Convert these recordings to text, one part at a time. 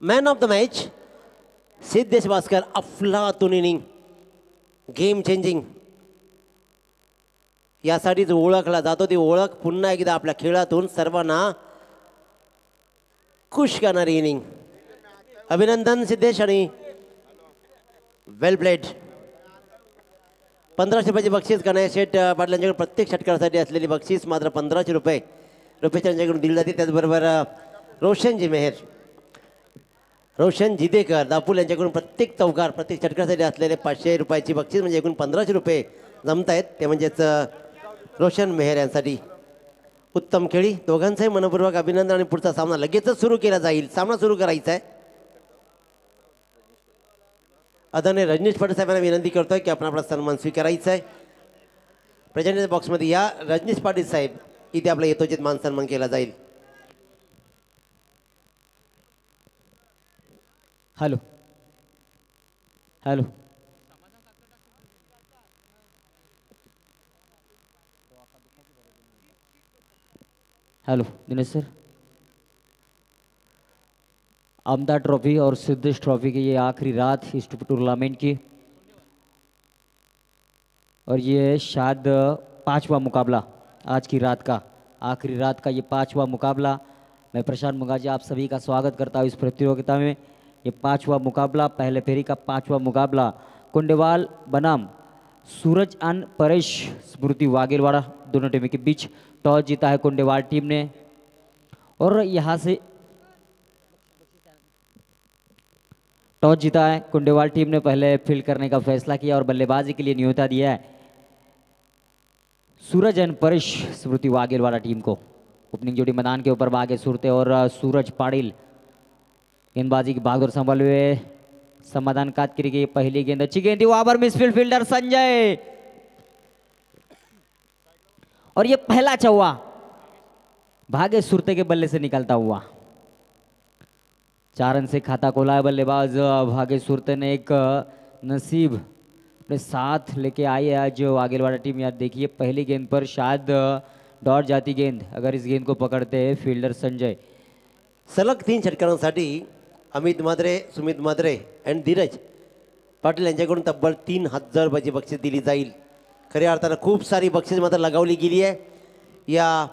Man of the match Siddhesh Bhaskar, अफलातून inning, game changing. यासाठी जो ओळखला जातो ती ओळख पुन्हा एकदा आपल्या खेळातून सर्वांना खुश करणारी इनिंग. अभिनंदन सिद्धेश आणि वेल प्लेड. 1500 रुपयाची बक्षीस गणेश शेठ पाटील यांच्याकडे प्रत्येक षटकारासाठी असलेली बक्षीस मात्र 1500 रुपये यांच्याकडून दिली जाते. त्याचबरोबर रोशनजी मेहर, रोशन जिदेकर दापूल यांच्याकडून प्रत्येक चौकार प्रत्येक षटकारासाठी असलेले 500 रुपयाची बक्षीस म्हणजे एकूण 1500 रुपये जमत आहेत. ते म्हणजेच रोशन मेहर यांसाठी उत्तम खेळी. दोघांचंही मनपूर्वक अभिनंदन आणि पुढचा सामना लगेचच सुरू केला जाईल. सामना सुरू करायचा आहे. आदरणीय रजनीश पाटील साहेबांना विनंती करतोय की आपण आपला सन्मान स्वीकारायचा आहे. प्रेझेंटेशन बॉक्समध्ये या. रजनीश पाटील साहेब, इथे आपला यथोचित मान सन्मान केला जाईल. Hello hello hello Dinesh sir, आमदार ट्रॉफी और सिद्धेश ट्रॉफी की ये आखिरी रात इस टूर्नामेंट की, और ये शायद 5वां मुकाबला आज की रात का, आखिरी रात का ये 5वां मुकाबला. मैं प्रशांत मुखर्जी आप सभी का स्वागत करता हूँ इस प्रतियोगिता में. ये 5वां मुकाबला, पहले फेरी का 5वां मुकाबला कुंडेवाल बनाम सूरज एंड परेश स्मृति वागेलवाड़ा दोनों टीमों के बीच. टॉस जीता है कुंडेवाल टीम ने और यहाँ से टॉस जीता है कुंडेवाल टीम ने. पहले फील्ड करने का फैसला किया और बल्लेबाजी के लिए न्योता दिया है सूरज एंड परेश स्मृति वागेलवाड़ा टीम को. ओपनिंग जोड़ी मैदान के ऊपर बागे सुरते और सूरज पाटिल गेंदबाजी की भागदौड़ संभाले हुए समाधान काट करी. पहली गेंद अच्छी गेंद थी, वहां पर मिसफील्ड फील्डर संजय, और ये पहला चौवा भागे सुरते के बल्ले से निकलता हुआ. 4 रन से खाता खोला है बल्लेबाज भागे सुरते ने. एक नसीब अपने साथ लेके आई है आज वागेलवाड़ा टीम. यार देखिए पहली गेंद पर शायद डॉट जाती गेंद अगर इस गेंद को पकड़ते फील्डर संजय. सलग 3 षटकारांसाठी अमित माद्रे, सुमित माद्रे अँड धीरज पाटील यांच्याकडून तब्बल 3000 रुपयाची बक्षीस दिली जाईल. खऱ्या अर्थानं खूप सारी बक्षीस मात्र लगावली गेली आहे या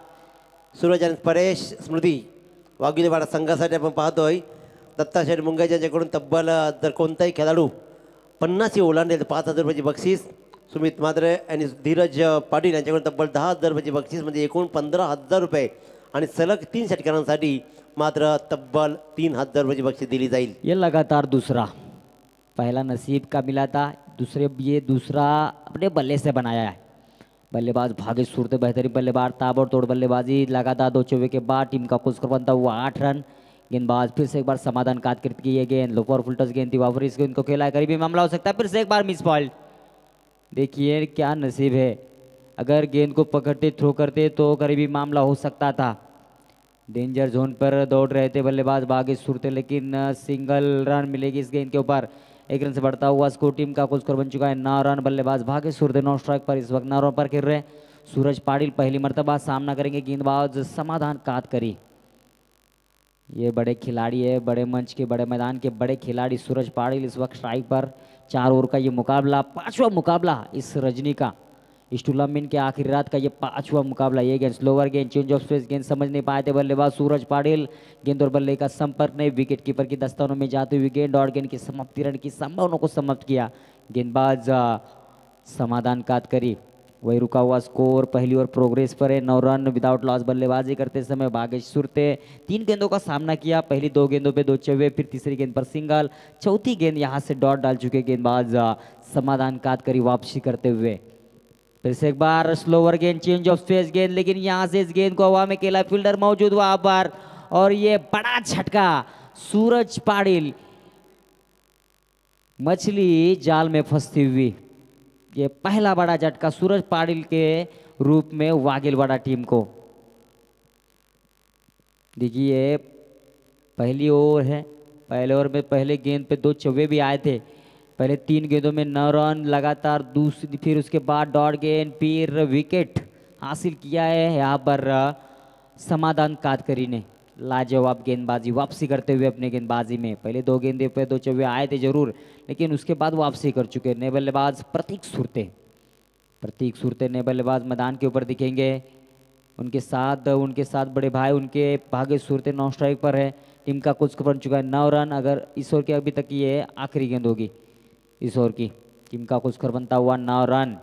सूरज आणि परेश स्मृती वागेलवाड़ा संघासाठी. आपण पाहतोय दत्ता शेठ मुंगे यांच्याकडून तब्बल जर कोणताही खेळाडू 50 ओलांडेल 5000 रुपयाची बक्षीस. सुमित माद्रे आणि धीरज पाटील यांच्याकडून तब्बल 10000 रुपयाची बक्षीस म्हणजे एकूण 15000 रुपये आणि सलग 3 षटकारांसाठी मात्र तब्बल 3000 रुपयाची बक्षीस दिली जाईल. ये लगातार दूसरा, पहला नसीब का मिला था, दूसरे ये दूसरा अपने बल्ले से बनाया है. बल्लेबाज भागे सूरते बेहतरीन बल्लेबाज, ताबड़तोड़ बल्लेबाजी. लगातार 2 चौके के बाद टीम का स्कोर बनता हुआ 8 रन. गेंदबाज फिर से एक बार समाधान काट की ये गेंद लो फुल टच गेंद थी, वापस इस गेंद को खेला है, करीबी मामला हो सकता है. फिर से एक बार मिस बॉल. देखिए क्या नसीब है, अगर गेंद को पकड़ते थ्रो करते तो करीबी मामला हो सकता था. डेंजर जोन पर दौड़ रहे थे बल्लेबाज भागे सूरते, लेकिन सिंगल रन मिलेगी इस गेंद के ऊपर. 1 रन से बढ़ता हुआ स्कोर टीम का कुल स्कोर बन चुका है 9 रन. बल्लेबाज भागे सूरते 9 स्ट्राइक पर इस वक्त 9 रन पर खेल रहे हैं. सूरज पाटिल पहली मर्तबा सामना करेंगे गेंदबाज समाधान काट करी. ये बड़े खिलाड़ी है, बड़े मंच के बड़े मैदान के बड़े खिलाड़ी सूरज पाटिल इस वक्त स्ट्राइक पर. 4 ओवर का ये मुकाबला, 5वां मुकाबला इस रजनी का, इस टूर्नामेंट के आखिरी रात का ये 5वां मुकाबला. ये गेंद स्लोवर गेंद, चेंज ऑफ स्पेस गेंद समझ नहीं पाए थे बल्लेबाज सूरज पाटिल. गेंद और बल्ले का संपर्क नहीं, विकेट कीपर की दस्तानों में जाते हुए गेंद और गेंद की समाप्ति, रन की संभावना को समाप्त किया गेंदबाज समाधान काट करी. वही रुका हुआ स्कोर पहली ओवर प्रोग्रेस पर है 9 रन विदाउट लॉस. बल्लेबाजी करते समय भागेश सुरते 3 गेंदों का सामना किया. पहली 2 गेंदों पे 2 चौके, फिर तीसरी गेंद पर सिंगल, चौथी गेंद यहाँ से डॉट डाल चुके गेंदबाज समाधान काट करी वापसी करते हुए. फिर से एक बार स्लोवर गेंद, चेंज ऑफ स्पेस गेंद, लेकिन यहाँ से इस गेंद को हवा में खेला, फील्डर मौजूद वहां पर और ये बड़ा झटका सूरज पाटिल, मछली जाल में फंसती हुई. ये पहला बड़ा झटका सूरज पाटिल के रूप में वागेलवाड़ा टीम को. देखिए पहली ओवर है, पहले ओवर में पहले गेंद पे 2 चौवे भी आए थे। पहले 3 गेंदों में 9 रन लगातार, दूसरी फिर उसके बाद डॉट गेंद, फिर विकेट हासिल किया है यहाँ पर समाधान कातकरी ने। लाजवाब गेंदबाजी, वापसी करते हुए अपने गेंदबाजी में। पहले 2 गेंदे पे 2 चौवे आए थे जरूर, लेकिन उसके बाद वापसी कर चुके नए बल्लेबाज प्रतीक सुरते। प्रतीक सुरते नए बल्लेबाज मैदान के ऊपर दिखेंगे। उनके साथ बड़े भाई उनके भाग्य सुरते 9 स्ट्राइक पर है। टीम का कुछ बन चुका है 9 रन। अगर इस ओवर की अभी तक ये आखिरी गेंद होगी इस ओवर की। टीम का कुछ बनता हुआ 9 रन।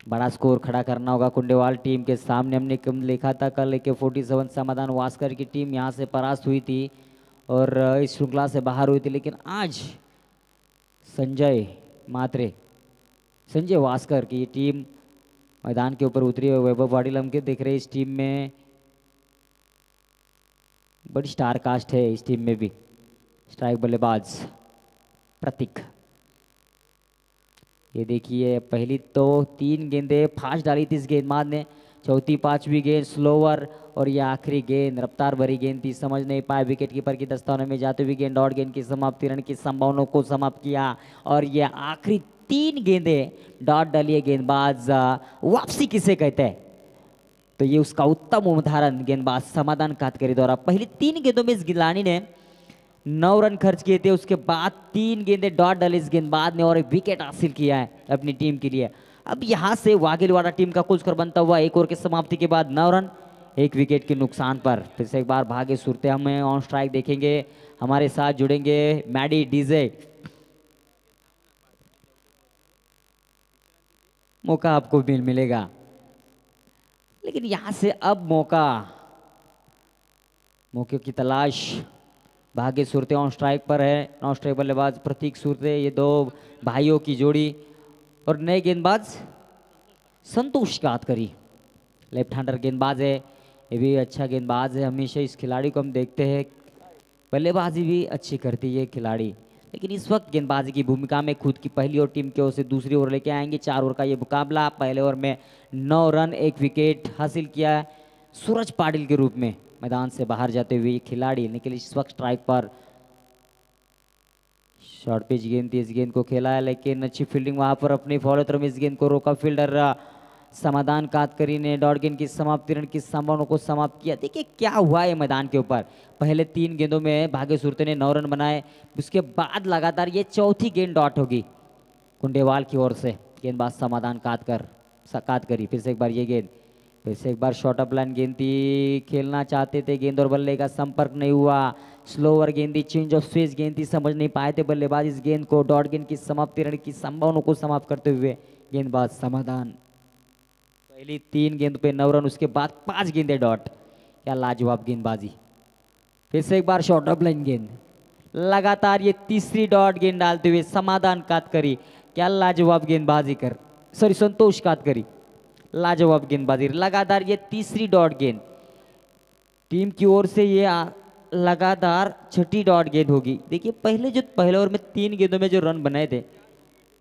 बड़ा स्कोर खड़ा करना होगा कुंडेवाल टीम के सामने। हमने कम लिखा था कल के 47 समाधान वास्कर की टीम यहाँ से परास्त हुई थी और इस श्रृंखला से बाहर हुई थी, लेकिन आज संजय वास्कर की टीम मैदान के ऊपर उतरी है। वैभव वाड़ीलम के देख रहे इस टीम में बड़ी स्टार कास्ट है। इस टीम में भी स्ट्राइक बल्लेबाज प्रतीक। ये देखिए पहली तो 3 गेंदें फास्ट डाली थी इस गेंदबाज ने, चौथी 5वीं गेंद स्लोवर और ये आखिरी गेंद रफ्तार भरी गेंद थी, समझ नहीं पाए विकेट कीपर की दस्ताने में जाते हुए गेंद डॉट गेंद की समाप्ति, रन की संभावनाओं को समाप्त किया। और ये आखिरी 3 गेंदें डॉट डाली है गेंदबाज। वापसी किसे कहते हैं तो ये उसका उत्तम उदाहरण गेंदबाज समाधान कातकरी द्वारा। पहली 3 गेंदों में इस गिलानी ने 9 रन खर्च किए थे, उसके बाद 3 गेंदें डॉट डाली इस गेंदबाज ने और एक विकेट हासिल किया है अपनी टीम के लिए। अब यहां से वाघेलवाड़ा टीम का कुल स्कोर बनता हुआ 1 ओवर की समाप्ति के बाद 9 रन 1 विकेट के नुकसान पर। फिर से एक बार भाग्य सुरते हमें ऑन स्ट्राइक देखेंगे। हमारे साथ जुड़ेंगे मैडी डीजे। मौका आपको मिलेगा, लेकिन यहां से अब मौके की तलाश। भाग्य सुरते ऑन स्ट्राइक पर है, नॉन स्ट्राइक बल्लेबाज प्रतीक सुरते, ये 2 भाइयों की जोड़ी। और नए गेंदबाज संतोष कातकरी लेफ्ट हैंडर गेंदबाज है, ये भी अच्छा गेंदबाज है। हमेशा इस खिलाड़ी को हम देखते हैं, बल्लेबाजी भी अच्छी करती है खिलाड़ी, लेकिन इस वक्त गेंदबाजी की भूमिका में खुद की पहली और टीम की ओर से दूसरी ओवर लेके आएंगे। 4 ओवर का ये मुकाबला। पहले ओवर में 9 रन 1 विकेट हासिल किया है सूरज पाटिल के रूप में मैदान से बाहर जाते हुए खिलाड़ी, लेकिन इस वक्त स्ट्राइक पर। शॉर्ट पिच गेंद थी, इस गेंद को खेला है, लेकिन अच्छी फील्डिंग वहां पर अपनी फॉलो थ्रो में इस गेंद को रोका फील्डर समाधान कातकरी ने। डॉट गेंद की समाप्ति, रन की संभावना को समाप्त किया। देखिए क्या हुआ है मैदान के ऊपर। पहले 3 गेंदों में भाग्य सुरते ने 9 रन बनाए, उसके बाद लगातार ये चौथी गेंद डॉट होगी कुंडेवाल की ओर से। गेंदबाज समाधान कातकरी। फिर से एक बार ये गेंद, फिर से एक बार शॉर्ट अप लाइन गेंद थी, खेलना चाहते थे, गेंद और बल्ले का संपर्क नहीं हुआ। स्लोवर गेंद थी, चेंज ऑफ स्पेस गेंद थी, समझ नहीं पाए थे बल्लेबाज इस गेंद को। डॉट गेंद की समाप्ति, रन की संभावनाओं को समाप्त करते हुए गेंदबाज समाधान। पहली 3 गेंद पे 9 रन, उसके बाद 5 गेंदें डॉट। क्या लाजवाब गेंदबाजी। फिर से एक बार शॉर्ट अप लाइन गेंद, लगातार ये तीसरी डॉट गेंद डालते हुए समाधान कातकरी। क्या लाजवाब गेंदबाजी संतोष कातकरी, लाजवाब गेंदबाजी। लगातार ये तीसरी डॉट गेंद टीम की ओर से, ये लगातार छठी डॉट गेंद होगी। देखिए पहले ओवर में 3 गेंदों में जो रन बनाए थे,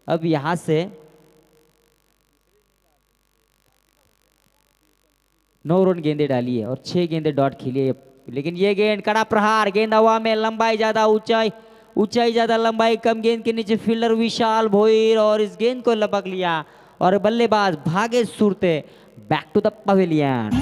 अब यहां से 9 रन गेंदे डाली है और 6 गेंदे डॉट खेली है। लेकिन ये गेंद कड़ा प्रहार, गेंद हवा में, लंबाई ज्यादा, ऊंचाई ज्यादा, लंबाई कम, गेंद के नीचे फील्डर विशाल भोईर और इस गेंद को लपक लिया। और बल्लेबाज Bhagya Surte back to the pavilion.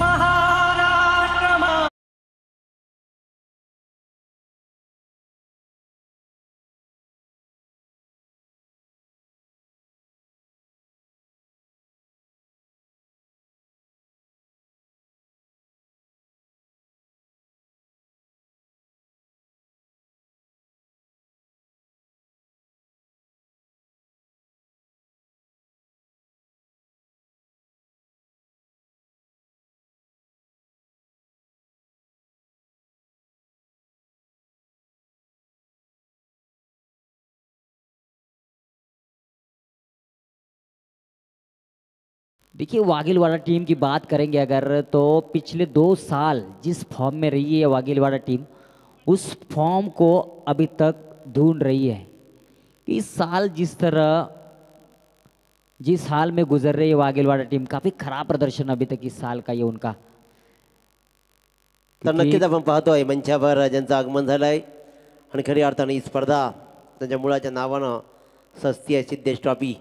देखिए वाघेलवाड़ा टीम की बात करेंगे अगर, तो पिछले 2 साल जिस फॉर्म में रही है वाघेलवाड़ा टीम, उस फॉर्म को अभी तक ढूंढ रही है। इस साल जिस हाल में गुजर रही है वाघेलवाड़ा टीम, काफी खराब प्रदर्शन अभी तक इस साल का ये उनका। तर नक्कीच आपण पाहतोय मंचावर ज्यांचं आगमन झालंय आणि खऱ्या अर्थानं ही स्पर्धा त्यांच्या मुलाच्या नावानं सस्ती आहे सिद्धेश ट्रॉफी.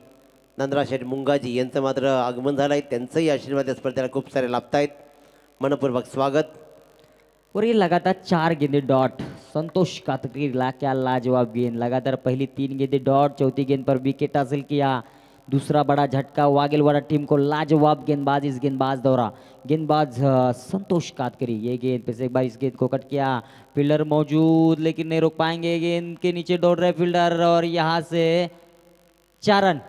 नंदराशेठ मुंगाजी यांचं मात्र आगमन झालं आहे. त्यांचंही आशीर्वाद या स्पर्धेला खूप सारे लाभत आहेत. मनपूर्वक स्वागत. और ये लगातार 4 गेंदे डॉट. संतोष कातकरी ला क्या लाजवाब गेंद. लगातार पहली 3 गेंदे डॉट, चौथी गेंद पर विकेट हासिल किया. दूसरा बड़ा झटका वागेलवाड़ा टीम को. लाजवाब गेंदबाज इस गेंदबाज दौरा. गेंदबाज संतोष कातकरी. ये गेंद फिर से एक बार इस गेंद को कट किया. फील्डर मौजूद लेकिन नहीं रोक पाएंगे. गेंद के नीचे दौड़ रहे फील्डर और यहाँ से 4 रन.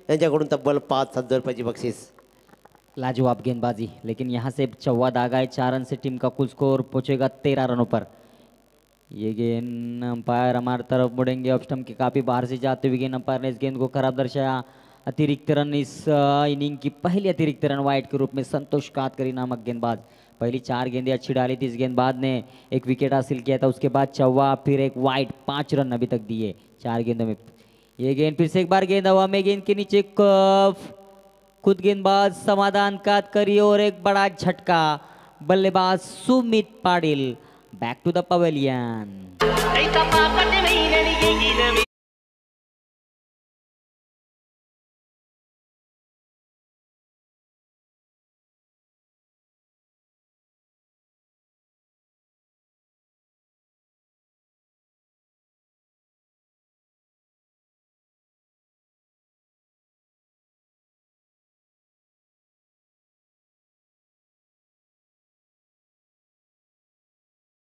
यांच्याकडून तब्बल 5,000 रुपयाची बक्षीस. लाजवाब गेंदबाजी लेकिन यहाँ से चौवा दागा है. 4 रन से टीम का कुल स्कोर पहुंचेगा 13 रनों पर. ये गेंद अंपायर हमारी तरफ मुड़ेंगे. ऑफ स्टंप के काफी बाहर से जाते हुए गेंद अंपायर ने इस गेंद को खराब दर्शाया. अतिरिक्त रन इस इनिंग की पहली अतिरिक्त रन वाइड के रूप में संतोष कातकरी नामक गेंदबाज. पहली 4 गेंदें अच्छी डाली थी इस गेंदबाज ने. एक विकेट हासिल किया था. उसके बाद चौवा फिर एक वाइड. 5 रन अभी तक दिए 4 गेंदों में. ये गेंद फिर से एक बार गेंद हवा में. गेंद के नीचे खुद गेंदबाज समाधान कातकरी और एक बड़ा झटका. बल्लेबाज Sumit Patil. Back to the pavilion.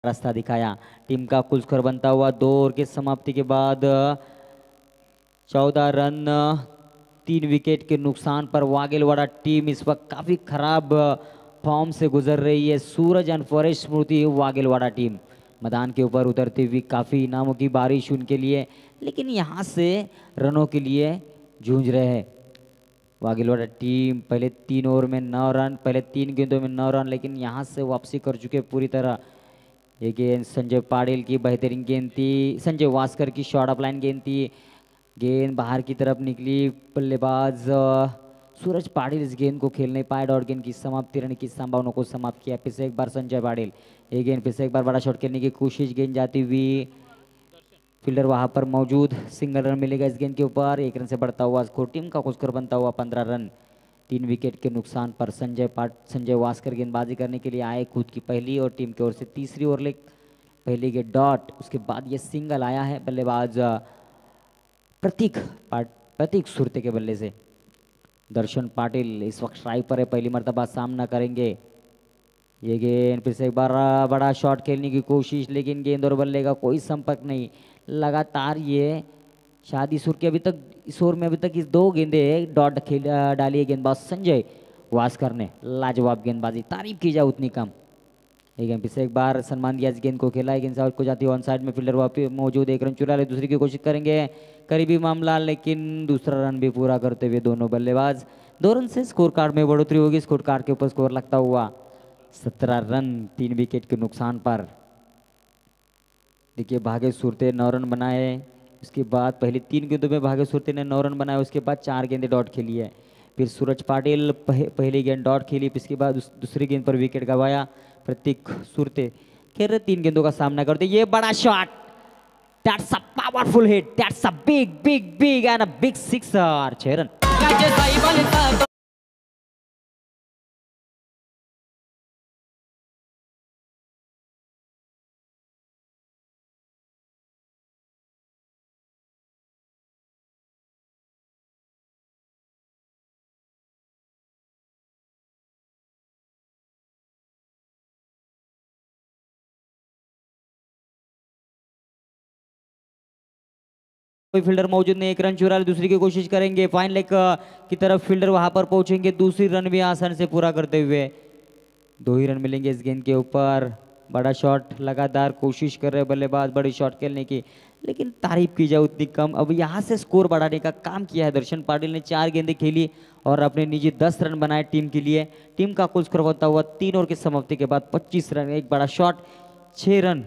रास्ता दिखाया. टीम का कुल स्कोर बनता हुआ 2 ओवर की समाप्ति के बाद 14 रन 3 विकेट के नुकसान पर वागेलवाड़ा टीम इस वक्त काफ़ी खराब फॉर्म से गुजर रही है. सूरज एंड फॉरेस्ट स्मृति वागेलवाड़ा टीम मैदान के ऊपर उतरती हुई. काफ़ी इनामों की बारिश उनके लिए लेकिन यहाँ से रनों के लिए जूझ रहे हैं. वागेलवाड़ा टीम पहले 3 ओवर में 9 रन, पहले 3 गेंदों में 9 रन लेकिन यहाँ से वापसी कर चुके पूरी तरह. ये गेंद संजय पाटिल की बेहतरीन गेंद थी. संजय वास्कर की शॉर्ट ऑफ लाइन गेंद थी. गेंद बाहर की तरफ निकली. बल्लेबाज सूरज पाटिल इस गेंद को खेल नहीं पाए. डॉट गेंद की समाप्ति रन की संभावना को समाप्त किया. फिर से एक बार संजय पाटिल. ये गेंद फिर से एक बार बड़ा शॉट खेलने की कोशिश. गेंद जाती हुई. फील्डर वहां पर मौजूद. सिंगल रन मिलेगा इस गेंद के ऊपर. 1 रन से बढ़ता हुआ स्कोर. टीम का स्कोर बनता हुआ 15 रन. 3 विकेट के नुकसान पर संजय वास्कर गेंदबाजी करने के लिए आए. खुद की पहली और टीम की ओर से तीसरी ओवर ले पहली गेंद डॉट. उसके बाद ये सिंगल आया है बल्लेबाज प्रतीक सुरते के बल्ले से. दर्शन पाटिल इस वक्त स्ट्राइक पर है. पहली मर्तबा सामना करेंगे. ये गेंद फिर से एक बार बड़ा शॉट खेलने की कोशिश लेकिन गेंद और बल्ले का कोई संपर्क नहीं. लगातार ये शादी सुर के अभी तक इस ओवर में अभी तक इस 2 गेंदे डॉट डाली है गेंदबाज संजय वास्कर ने. लाजवाब गेंदबाजी. तारीफ की जाए उतनी कम. एक गेंद फिर से एक बार सम्मान दिया इस गेंद को. खेला है गेंद आउट को जाती है ऑन साइड में. फील्डर वापस मौजूद. 1 रन चुरा ले. दूसरी की कोशिश करेंगे. करीबी मामला लेकिन दूसरा रन भी पूरा करते हुए दोनों बल्लेबाज. 2 रन से स्कोर कार्ड में बढ़ोतरी होगी. स्कोर कार्ड के ऊपर स्कोर लगता हुआ 17 रन 3 विकेट के नुकसान पर. देखिए भागेश सुरते 9 रन बनाए. उसके बाद पहली 3 गेंदों में भागेश सुरते ने 9 रन बनाए. उसके बाद 4 गेंदे डॉट खेली है. फिर सूरज पाटिल पहली गेंद डॉट खेली. इसके बाद दूसरी गेंद पर विकेट गंवाया. प्रतीक सुरते खेल 3 गेंदों का सामना करते. ये बड़ा shot. That's a powerful hit. That's a big end a big sixer. 6 run. कोई फील्डर मौजूद नहीं. 1 रन चुरा ले. दूसरी की कोशिश करेंगे. फाइन लेग की तरफ फील्डर वहां पर पहुंचेंगे. दूसरी रन भी आसान से पूरा करते हुए 2 ही रन मिलेंगे इस गेंद के ऊपर. बड़ा शॉट लगातार कोशिश कर रहे बल्लेबाज बड़ी शॉट खेलने की, लेकिन तारीफ की जाए उतनी कम। अब यहाँ से स्कोर बढ़ाने का काम किया है दर्शन पाटिल ने, 4 गेंदें खेली और अपने निजी 10 रन बनाए टीम के लिए। टीम का कुल स्कोर होता हुआ 3 ओवर की समाप्ति के बाद 25 रन, एक बड़ा शॉट, 6 रन,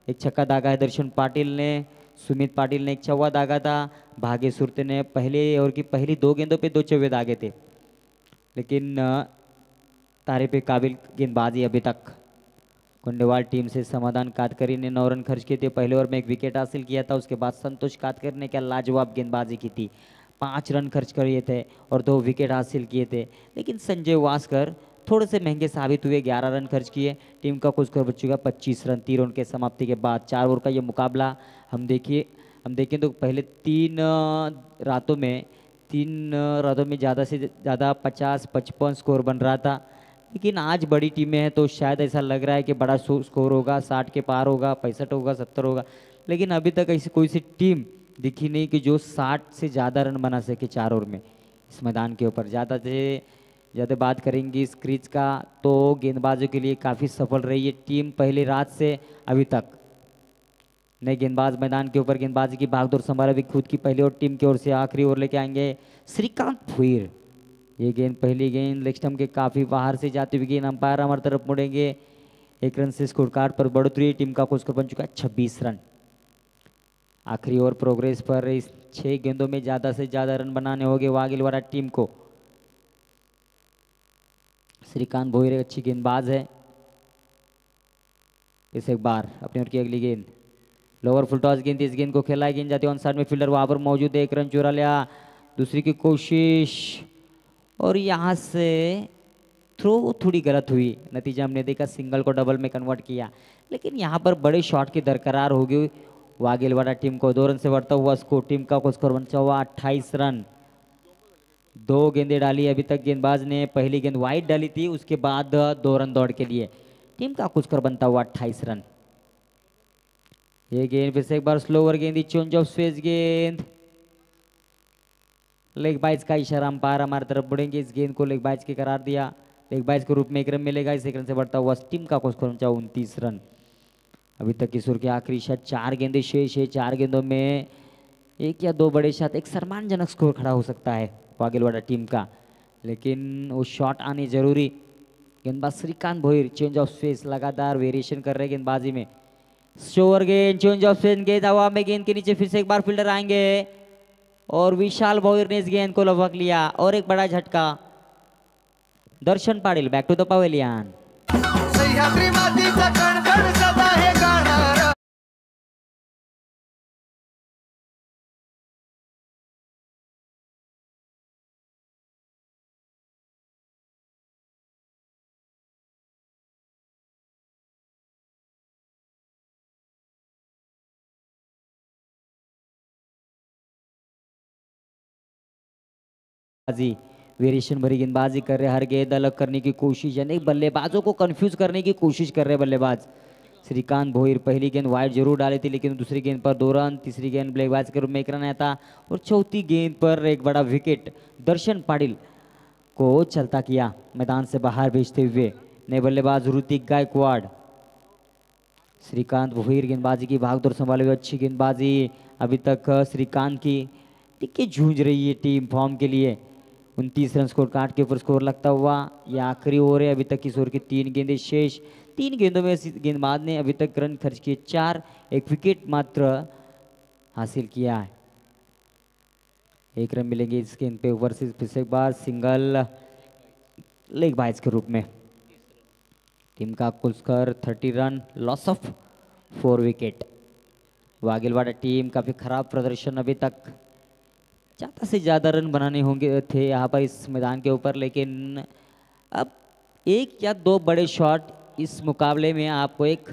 एक छक्का दागा है दर्शन पाटिल ने। सुमित पाटिल ने एक चौवा दागा था। भाग्य सुरते ने पहले ओवर की पहली 2 गेंदों पे 2 चौवे दागे थे, लेकिन तारे पे काबिल गेंदबाजी अभी तक। कुंडेवाल टीम से समाधान कातकरी ने 9 रन खर्च किए थे, पहले ओवर में 1 विकेट हासिल किया था। उसके बाद संतोष कातकरी ने क्या लाजवाब गेंदबाजी की थी, 5 रन खर्च किए थे और 2 विकेट हासिल किए थे। लेकिन संजय वास्कर थोड़े से महंगे साबित हुए, 11 रन खर्च किए। टीम का कुल स्कोर बच चुका 25 रन 3 ओवर के समाप्ति के बाद। 4 ओवर का ये मुकाबला हम देखें तो पहले 3 रातों में ज़्यादा से ज़्यादा 50-55 स्कोर बन रहा था, लेकिन आज बड़ी टीमें हैं तो शायद ऐसा लग रहा है कि बड़ा स्कोर होगा, 60 के पार होगा, 65 होगा, 70 होगा। लेकिन अभी तक ऐसी कोई सी टीम दिखी नहीं कि जो 60 से ज़्यादा रन बना सके 4 ओवर में इस मैदान के ऊपर। ज़्यादा से ज़्यादा बात करेंगे इस क्रीज का तो गेंदबाजों के लिए काफ़ी सफल रही है टीम पहली रात से अभी तक। नए गेंदबाज मैदान के ऊपर गेंदबाजी की भागदौड़ संभाले भी खुद की पहली और टीम की ओर से आखिरी ओवर लेके आएंगे श्रीकांत भुईर। ये गेंद पहली गेंद लेग स्टंप के काफ़ी बाहर से जाती हुई गेंद, अंपायर हमारी तरफ मुड़ेंगे। 1 रन से स्कोर कार्ड पर बढ़ोतरी, टीम का कुल स्कोर बन चुका है 26 रन। आखिरी ओवर प्रोग्रेस पर इस 6 गेंदों में ज़्यादा से ज़्यादा रन बनाने होंगे वागिलवाड़ा टीम को। श्रीकांत भोईर अच्छी गेंदबाज है। इस एक बार अपनी ओर की अगली गेंद लोअर फुल टॉस गेंद, इस गेंद को खेला है, गेंद जाती है ऑन साइड में, फील्डर वहां पर मौजूद है, 1 रन चुरा लिया। दूसरी की कोशिश और यहां से थ्रो थोड़ी गलत हुई, नतीजा हमने देखा सिंगल को डबल में कन्वर्ट किया, लेकिन यहां पर बड़े शॉट की दरकरार होगी वागेलवाड़ा टीम को। 2 रन से बढ़ता हुआ स्कोर, टीम का स्कोर बन हुआ 28 रन। 2 गेंदें डाली अभी तक गेंदबाज ने, पहली गेंद वाइड डाली थी, उसके बाद 2 रन दौड़ के लिए। टीम का स्कोर बनता हुआ 28 रन। ये गेंद फिर से एक बार स्लोवर गेंद, चेंज ऑफ स्पेस गेंद, लेग बाइज का इशारा, अंपायर हमारी तरफ बढ़ेंगे, इस गेंद को लेग बाइज के करार दिया। लेग बाइज के रूप में 1 रन मिलेगा। इस 1 रन से बढ़ता हुआ टीम का स्कोर 29 रन। अभी तक किशोर के आखिरी शॉट, 4 गेंदें शेष है, 4 गेंदों में 1 या 2 बड़े शॉट, एक सम्मानजनक स्कोर खड़ा हो सकता है वागेलवाड़ा टीम का, लेकिन वो शॉट आने जरूरी। गेंदबाज Shrikant Bhoir change of pace, लगातार वेरिएशन कर रहे हैं गेंदबाजी में। शोवर गेंद, चेंज ऑफ स्पेस, गेंद हवा में, गेंद के नीचे फिर से एक बार फील्डर आएंगे और विशाल भोईर ने इस गेंद को लपक लिया और एक बड़ा झटका। Darshan Patil back to the pavilion. Sahyadri मातीचा कणकण सदा हे गाणार। वेरिएशन भरी गेंदबाजी कर रहे, हर गेंद अलग करने की कोशिश, यानी बल्लेबाजों को कंफ्यूज करने की कोशिश कर रहे बल्लेबाज। श्रीकांत भोईर पहली गेंद वाइड जरूर डाली थी, लेकिन दूसरी गेंद पर 2 रन, तीसरी गेंद बल्लेबाज के रूप में 1 रन आया था और चौथी गेंद पर एक बड़ा विकेट दर्शन पाटिल को चलता किया मैदान से बाहर भेजते हुए नए बल्लेबाज ऋतिक गायकवाड़। श्रीकांत भोईर गेंदबाजी की भागदौड़ संभाले हुए, अच्छी गेंदबाजी अभी तक श्रीकांत की। टिके जूझ रही है टीम फॉर्म के लिए। 29 रन स्कोर कार्ड के ऊपर स्कोर लगता हुआ ये आखिरी ओवर है। अभी तक किशोर की 3 गेंदें शेष, 3 गेंदों में गेंदबाज ने अभी तक रन खर्च किए 4, 1 विकेट मात्र हासिल किया है। 1 रन मिलेंगे इस गेंद पे ओवर से, फिर से एक बार सिंगल लेग बाइज के रूप में। टीम का कुल score 30 run, loss of 4 wicket. Wagelwada team काफी खराब प्रदर्शन अभी तक, ज़्यादा से ज़्यादा रन बनाने होंगे थे यहाँ पर इस मैदान के ऊपर, लेकिन अब 1 या 2 बड़े शॉट इस मुकाबले में आपको एक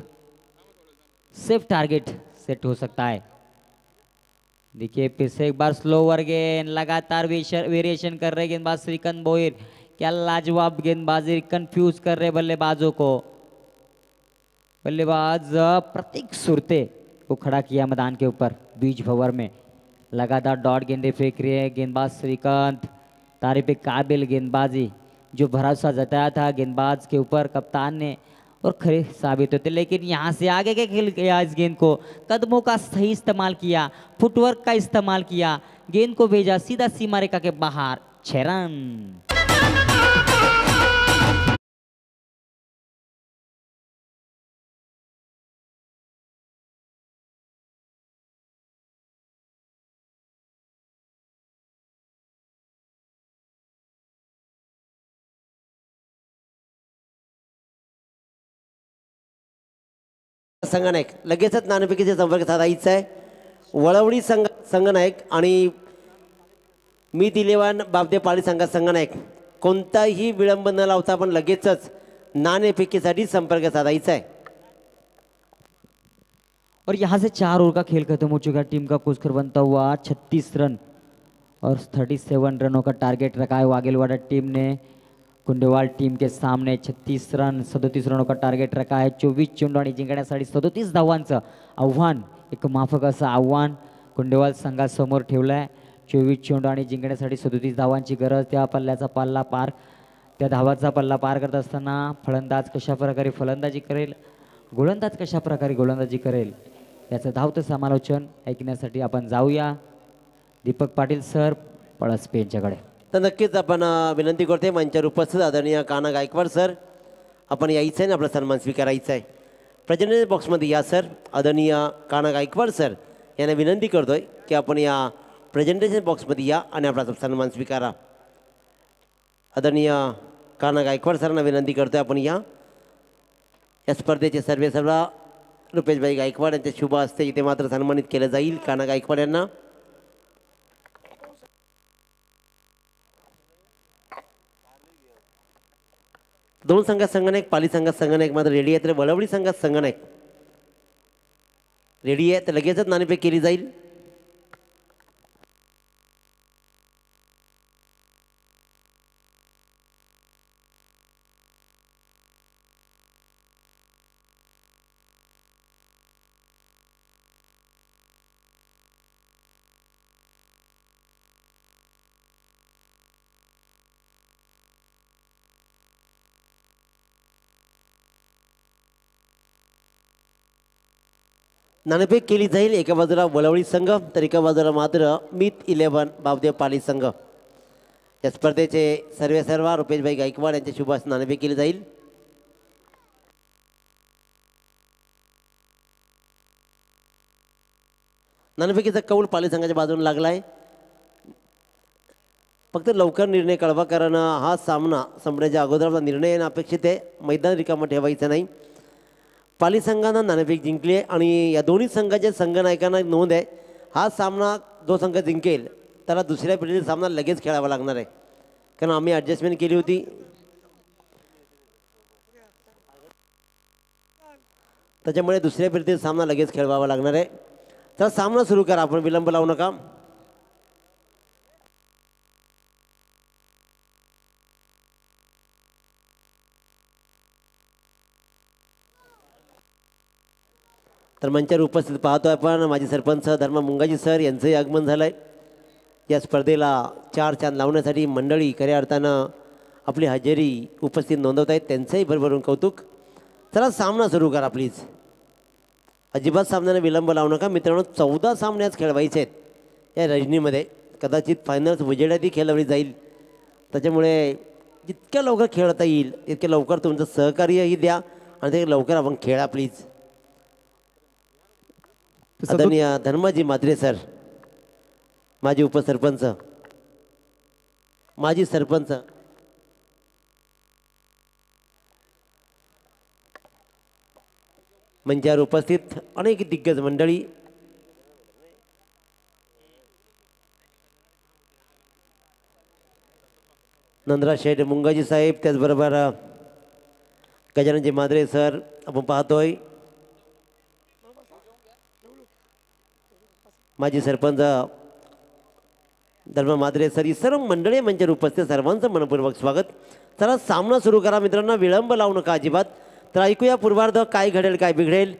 सेफ टारगेट सेट हो सकता है। देखिए फिर से एक बार स्लोवर गेंद, लगातार वेरिएशन कर रहे गेंदबाज श्रीकांत भोईर, क्या लाजवाब गेंदबाजी, कंफ्यूज कर रहे बल्लेबाजों को। बल्लेबाज प्रतीक सुरते को खड़ा किया मैदान के ऊपर बीच भंवर में, लगातार डॉट गेंदे फेंक रहे हैं गेंदबाज श्रीकांत। तारीफ काबिल गेंदबाजी, जो भरोसा जताया था गेंदबाज के ऊपर कप्तान ने, और खरे साबित होते, लेकिन यहाँ से आगे के खेल गया इस गेंद को, कदमों का सही इस्तेमाल किया, फुटवर्क का इस्तेमाल किया, गेंद को भेजा सीधा सीमा रेखा के बाहर, 6 रन। संघनायक लगेचच नाणेफेकीचे संपर्क साधायचा आहे. वळवडी संघनायक आणि मीत 11 बाबदे पाळी संघात संघनायक कोणताही विलंब न लावता आपण लगेचच नाणेफेकीसाठी संपर्क साधायचा आहे. और यहाँ से 4 ओवर का खेल खत्म हो चुका है. टीम का कुल स्कोर बनता हुआ 36 रन और 37 रनों का टारगेट रखा है वागेलवाड़ा टीम ने. कुंडेवाल टीम के सामने 36 रन 37 रनों का टार्गेट रखा आहे. 24 चेंडू आणि जिंकण्यासाठी 37 धावांचं आव्हान, एक माफक असं आव्हान कुंडेवाल संघासमोर ठेवलं आहे. 24 चेंडू आणि जिंकण्यासाठी 37 धावांची गरज. त्या पल्ल्याचा पल्ला पार, त्या धावाचा पल्ला पार करत असताना फलंदाज कशा प्रकारे फलंदाजी करेल, गोलंदाज कशा प्रकारे गोलंदाजी करेल याचं धावतं समालोचन ऐकण्यासाठी आपण जाऊया दीपक पाटील सर पळसपे यांच्याकडे. तर नक्कीच आपण विनंती करते मंचावर उपस्थित आदरणीय काना गायकवाड सर, आपण यायचं आहे ना, आपला सन्मान स्वीकारायचा आहे. प्रेझेंटेशन बॉक्समध्ये या सर. आदरणीय काना गायकवाड सर यांना विनंती करतोय की आपण या प्रेझेंटेशन बॉक्समध्ये या आणि आपला सन्मान स्वीकारा. आदरणीय काना गायकवाड सरांना विनंती करतोय आपण या स्पर्धेचे सर्वेसर्वा रुपेशभाई गायकवाड यांच्या शुभ हस्ते इथे मात्र सन्मानित केलं जाईल काना गायकवाड यांना. दोन संघात संघनायक, पाली संघात संघनायक मात्र रेडी आहे. तर वळवडी संघात संघनायक रेडी आहे, तर लगेचच नाणेफेक केली जाईल. नाणेफेक केली जाईल. एका बाजूला वळवडी संघ तर एका बाजूला मात्र मीत 11 बावदेव पाली संघ. या स्पर्धेचे सर्वेसर्वा रुपेशभाई गायकवाड यांच्या शुभ हस्ते नाणेफेक केली जाईल. नाणेफेकीचा कौल पाली संघाच्या बाजूने लागला आहे. फक्त लवकर निर्णय कळवा, कारण हा सामना संपण्याच्या अगोदर निर्णय येणं अपेक्षित आहे. मैदान रिकामं ठेवायचं नाही. पाली संघानं नाणेफेक जिंकली आहे आणि या दोन्ही संघाच्या संघनायकांना नोंद आहे, हा सामना जो संघ जिंकेल त्याला दुसऱ्या पिढीचा सामना लगेच खेळावा लागणार आहे, कारण आम्ही ॲडजस्टमेंट केली होती. त्याच्यामुळे दुसऱ्या पिढीचा सामना लगेच खेळवावा लागणार आहे. तर सामना सुरू करा, आपण विलंब लावू नका. तर मंचावर उपस्थित पाहतोय आपण माजी सरपंच धर्मा मुंगाजी सर यांचंही आगमन झालं आहे. या स्पर्धेला 4 चांद लावण्यासाठी मंडळी खऱ्या अर्थानं आपली हजेरी उपस्थित नोंदवत आहेत, त्यांचंही भरभरून कौतुक. चला सामना सुरू करा प्लीज. अजिबात सामन्याने विलंब लावू नका मित्रांनो. 14 सामने आज खेळवायचे आहेत या रजनीमध्ये. कदाचित फायनल्स उजेडातही खेळवली जाईल, त्याच्यामुळे जितक्या लवकर खेळता येईल तितक्या लवकर तुमचं सहकार्यही द्या आणि ते लवकर आपण खेळा प्लीज. आदरणीय धर्माजी म्हात्रे सर, माजी उपसरपंच, माजी सरपंच, मंचावर उपस्थित अनेक दिग्गज मंडळी, नंदराज शेठ मुंगाजी साहेब, त्याचबरोबर गजाननजी माद्रे सर आपण पाहतोय, माजी सरपंच धर्मा माद्रे सर, ही सर्व मंडळी मंचावर उपस्थित सर्वांचं मनपूर्वक स्वागत. चला सामना सुरू करा मित्रांनो, विलंब लावू नका अजिबात. तर ऐकूया पूर्वार्ध काय घडेल काय बिघडेल.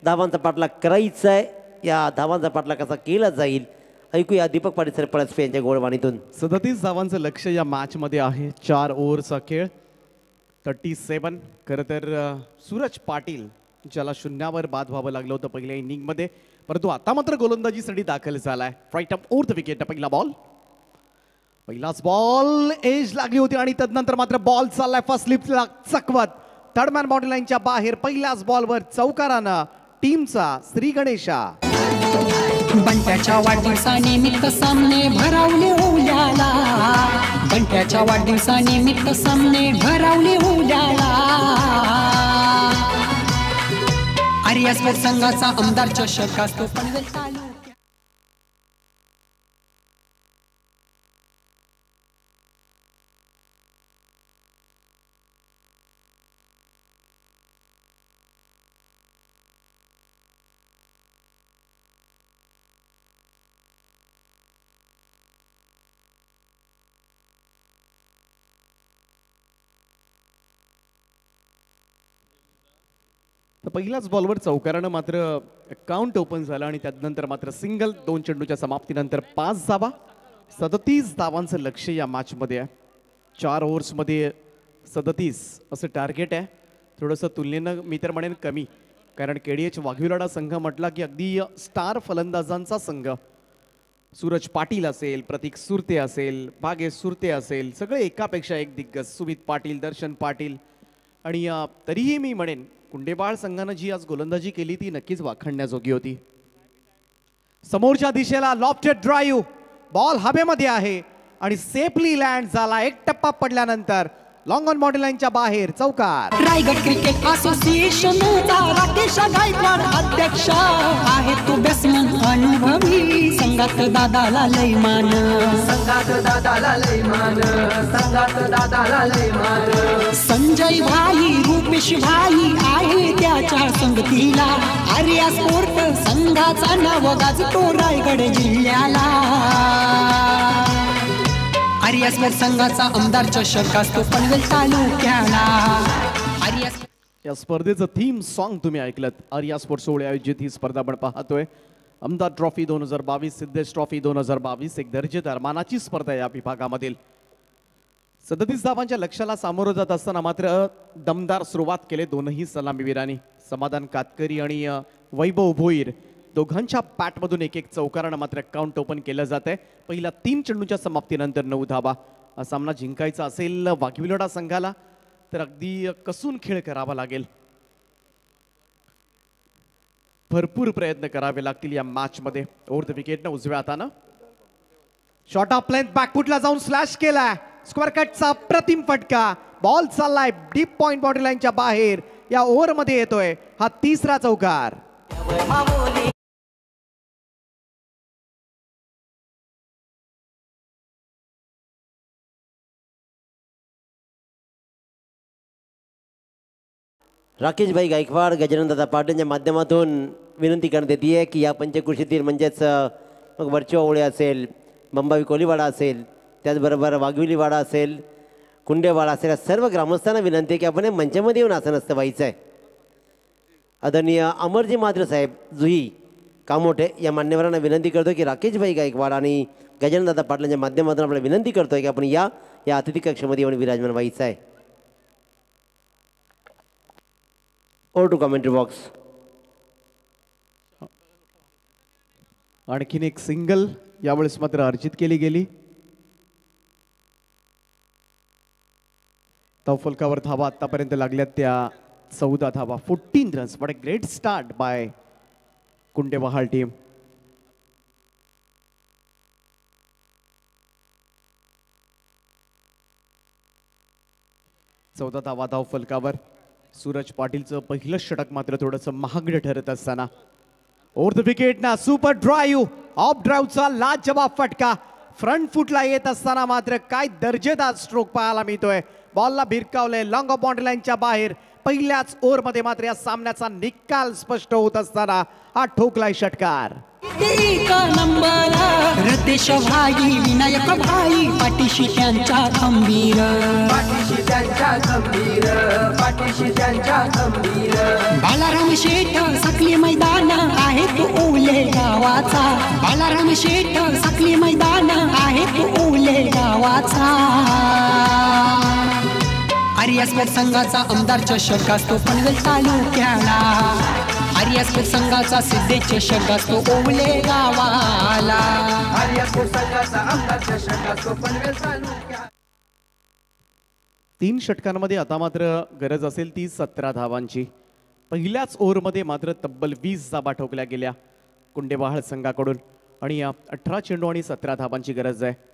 धावांचा पाठलाग करायचा आहे, या धावांचा पाठलाग कसा केला जाईल ऐकूया दीपक पाटील सर पळसपे यांच्या गोडवाणीतून. 37 धावांचं लक्ष या मॅचमध्ये आहे. 4 ओव्हरचा खेळ. 37. खरं तर सूरज पाटील ज्याला शून्यावर बाद व्हावं लागलं होतं पहिल्या इनिंगमध्ये, परंतु आता मात्र गोलंदाजीसाठी दाखल झालाय. Right up over the wicket. पहिला बॉल, पहिलाच बॉल एज लागली होती आणि तदनंतर मात्र बॉल चाललाय फर्स्ट स्लिपला चकवत थर्ड मॅन बाउंड्री लाईनच्या बाहेर. पहिल्याच बॉलवर चौकारानं टीमचा श्री गणेशा. बंट्याच्या वाढदिवसानिमित्त सामने भरावले उद्याला, बंट्याच्या वाढदिवसानिमित्त सामने भरावले उद्याला. आर्या स्पोर्ट्स संघाचा आमदार चषक असतो पनवेल तालुक्यात. तर पहिल्याच बॉलवर चौकारानं मात्र अकाउंट ओपन झालं आणि त्यानंतर मात्र सिंगल. 2 चेंडूच्या समाप्तीनंतर 5 धावा. 37 धावांचं लक्ष या मॅचमध्ये आहे. 4 ओव्हर्समध्ये 37 असं टार्गेट आहे. थोडंसं तुलनेनं मी तर म्हणेन कमी, कारण KDH वाघविलाडा संघ म्हटला की अगदी स्टार फलंदाजांचा संघ. सूरज पाटील असेल, प्रतीक सुरते असेल, भागेश सुरते असेल, सगळे एकापेक्षा एक दिग्गज. सुमित पाटील, दर्शन पाटील. आणि तरीही मी म्हणेन कुंडेबाळ संघानं जी आज गोलंदाजी केली ती नक्कीच वाखाणण्याजोगी होती. समोरच्या दिशेला लॉफ्टेड ड्राईव्ह, बॉल हवेमध्ये आहे आणि सेफली लँड झाला. एक टप्पा पडल्यानंतर लॉंग ऑन बाउंड्री लाईनच्या बाहेर चौकार. रायगड क्रिकेट असोसिएशनचा राकेश गायकवाड अध्यक्ष आहे तो बॅट्समन अनुभवी. संघात दादाला लय मान, संघात दादाला लय मान, संघात दादाला लय मान. संजय भाई, रुपेश भाई आहे त्याच्या संगतीला. आर्या स्पोर्ट संघाचा नाव गाजतो रायगड जिल्ह्याला. आर्या स्पोर्ट संघाचा आमदार चषक असतो पनवेल तालुक्याला. आर्या या स्पर्धेचं थीम सॉन्ग तुम्ही ऐकलं. आर्या स्पोर्ट्स सोहळे आयोजित ही स्पर्धा आपण पाहतोय. आमदार ट्रॉफी 2022, सिद्धेश ट्रॉफी 2022, एक दर्जेदार मानाची स्पर्धा या विभागामधील. 37 धावांच्या लक्ष्याला सामोरं जात असताना मात्र दमदार सुरुवात केली दोनही सलामीवीरांनी. समाधान कातकरी आणि वैभव भोईर दोघांच्या पॅटमधून एक एक चौकारानं मात्र अकाउंट ओपन केलं जात आहे. पहिल्या 3 चेंडूच्या समाप्तीनंतर 9 धावा. हा सामना जिंकायचा असेल वाघविलाडा संघाला तर अगदी कसून खेळ करावा लागेल. भरपूर प्रयत्न करावे लागतील या मॅच मध्ये. ओव्हर द विकेटनं उजव्या हातानं शॉट ऑफ लेंथ बॅकफुटला जाऊन स्लॅश केलाय. स्क्वेअर कटचा प्रतिम फटका. बॉल चाललाय डीप पॉइंट बाउंड्री लाईनच्या बाहेर. या ओव्हर मध्ये येतोय हा 3रा चौकार. राकेश भाई गायकवाड गजानन दादा पाटणच्या माध्यमातून विनंती करण्यात येते आहे की या पंचकृषीतील म्हणजेच मग वरचीवावळे असेल, बंबावी कोलीवाडा असेल, त्याचबरोबर वाघविलीवाडा असेल, कुंडेवाडा असेल, या सर्व ग्रामस्थांना विनंती आहे की आपण मंचामध्ये येऊन आसनस्थ व्हायचं आहे. आदरणीय अमरजी मात्र साहेब जुही कामोठे या मान्यवरांना विनंती करतो की राकेश भाई गायकवाड आणि गजानन दादा पाटलांच्या माध्यमातून आपल्याला विनंती करतोय की आपण या अतिथी कक्षामध्ये येऊन विराजमान व्हायचं आहे. Over to commentary box. आणखीन एक सिंगल यावेळेस मात्र अर्जित केली गेली. तौफलकावर धावा आतापर्यंत लागल्या त्या 14 धावा. 14 runs. But a great start by Kundebahal team. चौदा धावा धावफलकावर. सूरज पाटीलचं पहिलं षटक मात्र थोडंसं महागडं ठरत असताना ओव्हर द विकेट ना सुपर ड्राईव्ह. ऑफ ड्राईव्हचा लाजवाब फटका. फ्रंट फुटला येत असताना मात्र काय दर्जेदार स्ट्रोक पाहायला मिळतोय. बॉलला भिरकावलंय लॉंग ऑफ बाउंड्री लाईनच्या बाहेर. पहिल्याच ओव्हरमध्ये मात्र या सामन्याचा निकाल स्पष्ट होत असताना हा ठोकलाय षटकार. एक नंबर रतेश भाई, विनायक भाई पाठीशी त्यांच्या खंबीर, पाठीशी त्यांच्या खंबीर, पाठीशी त्यांच्या खंबीर. बालाराम शेठ सकली मैदान आहे तू ओले गावाचा, बालाराम शेठ सकली मैदान आहे तू ओले गावाचा. आर्यास्पोर्ट संघाचा आमदार चषक असतो पनवेल तालुक्याला. आर्यास्पोर्ट संघाचा सिद्धेश चषक असतो ओवले गावाला. आर्यास्पोर्ट संघाचा आमदार चषक असतो पनवेल तालुक्यात. 3 षटकांमध्ये आता मात्र गरज असेल ती 17 धावांची. पहिल्याच ओव्हरमध्ये मात्र तब्बल 20 धावा ठोकल्या गेल्या कुंडेबहाळ संघाकडून आणि 18 चेंडू आणि 17 धावांची गरज आहे.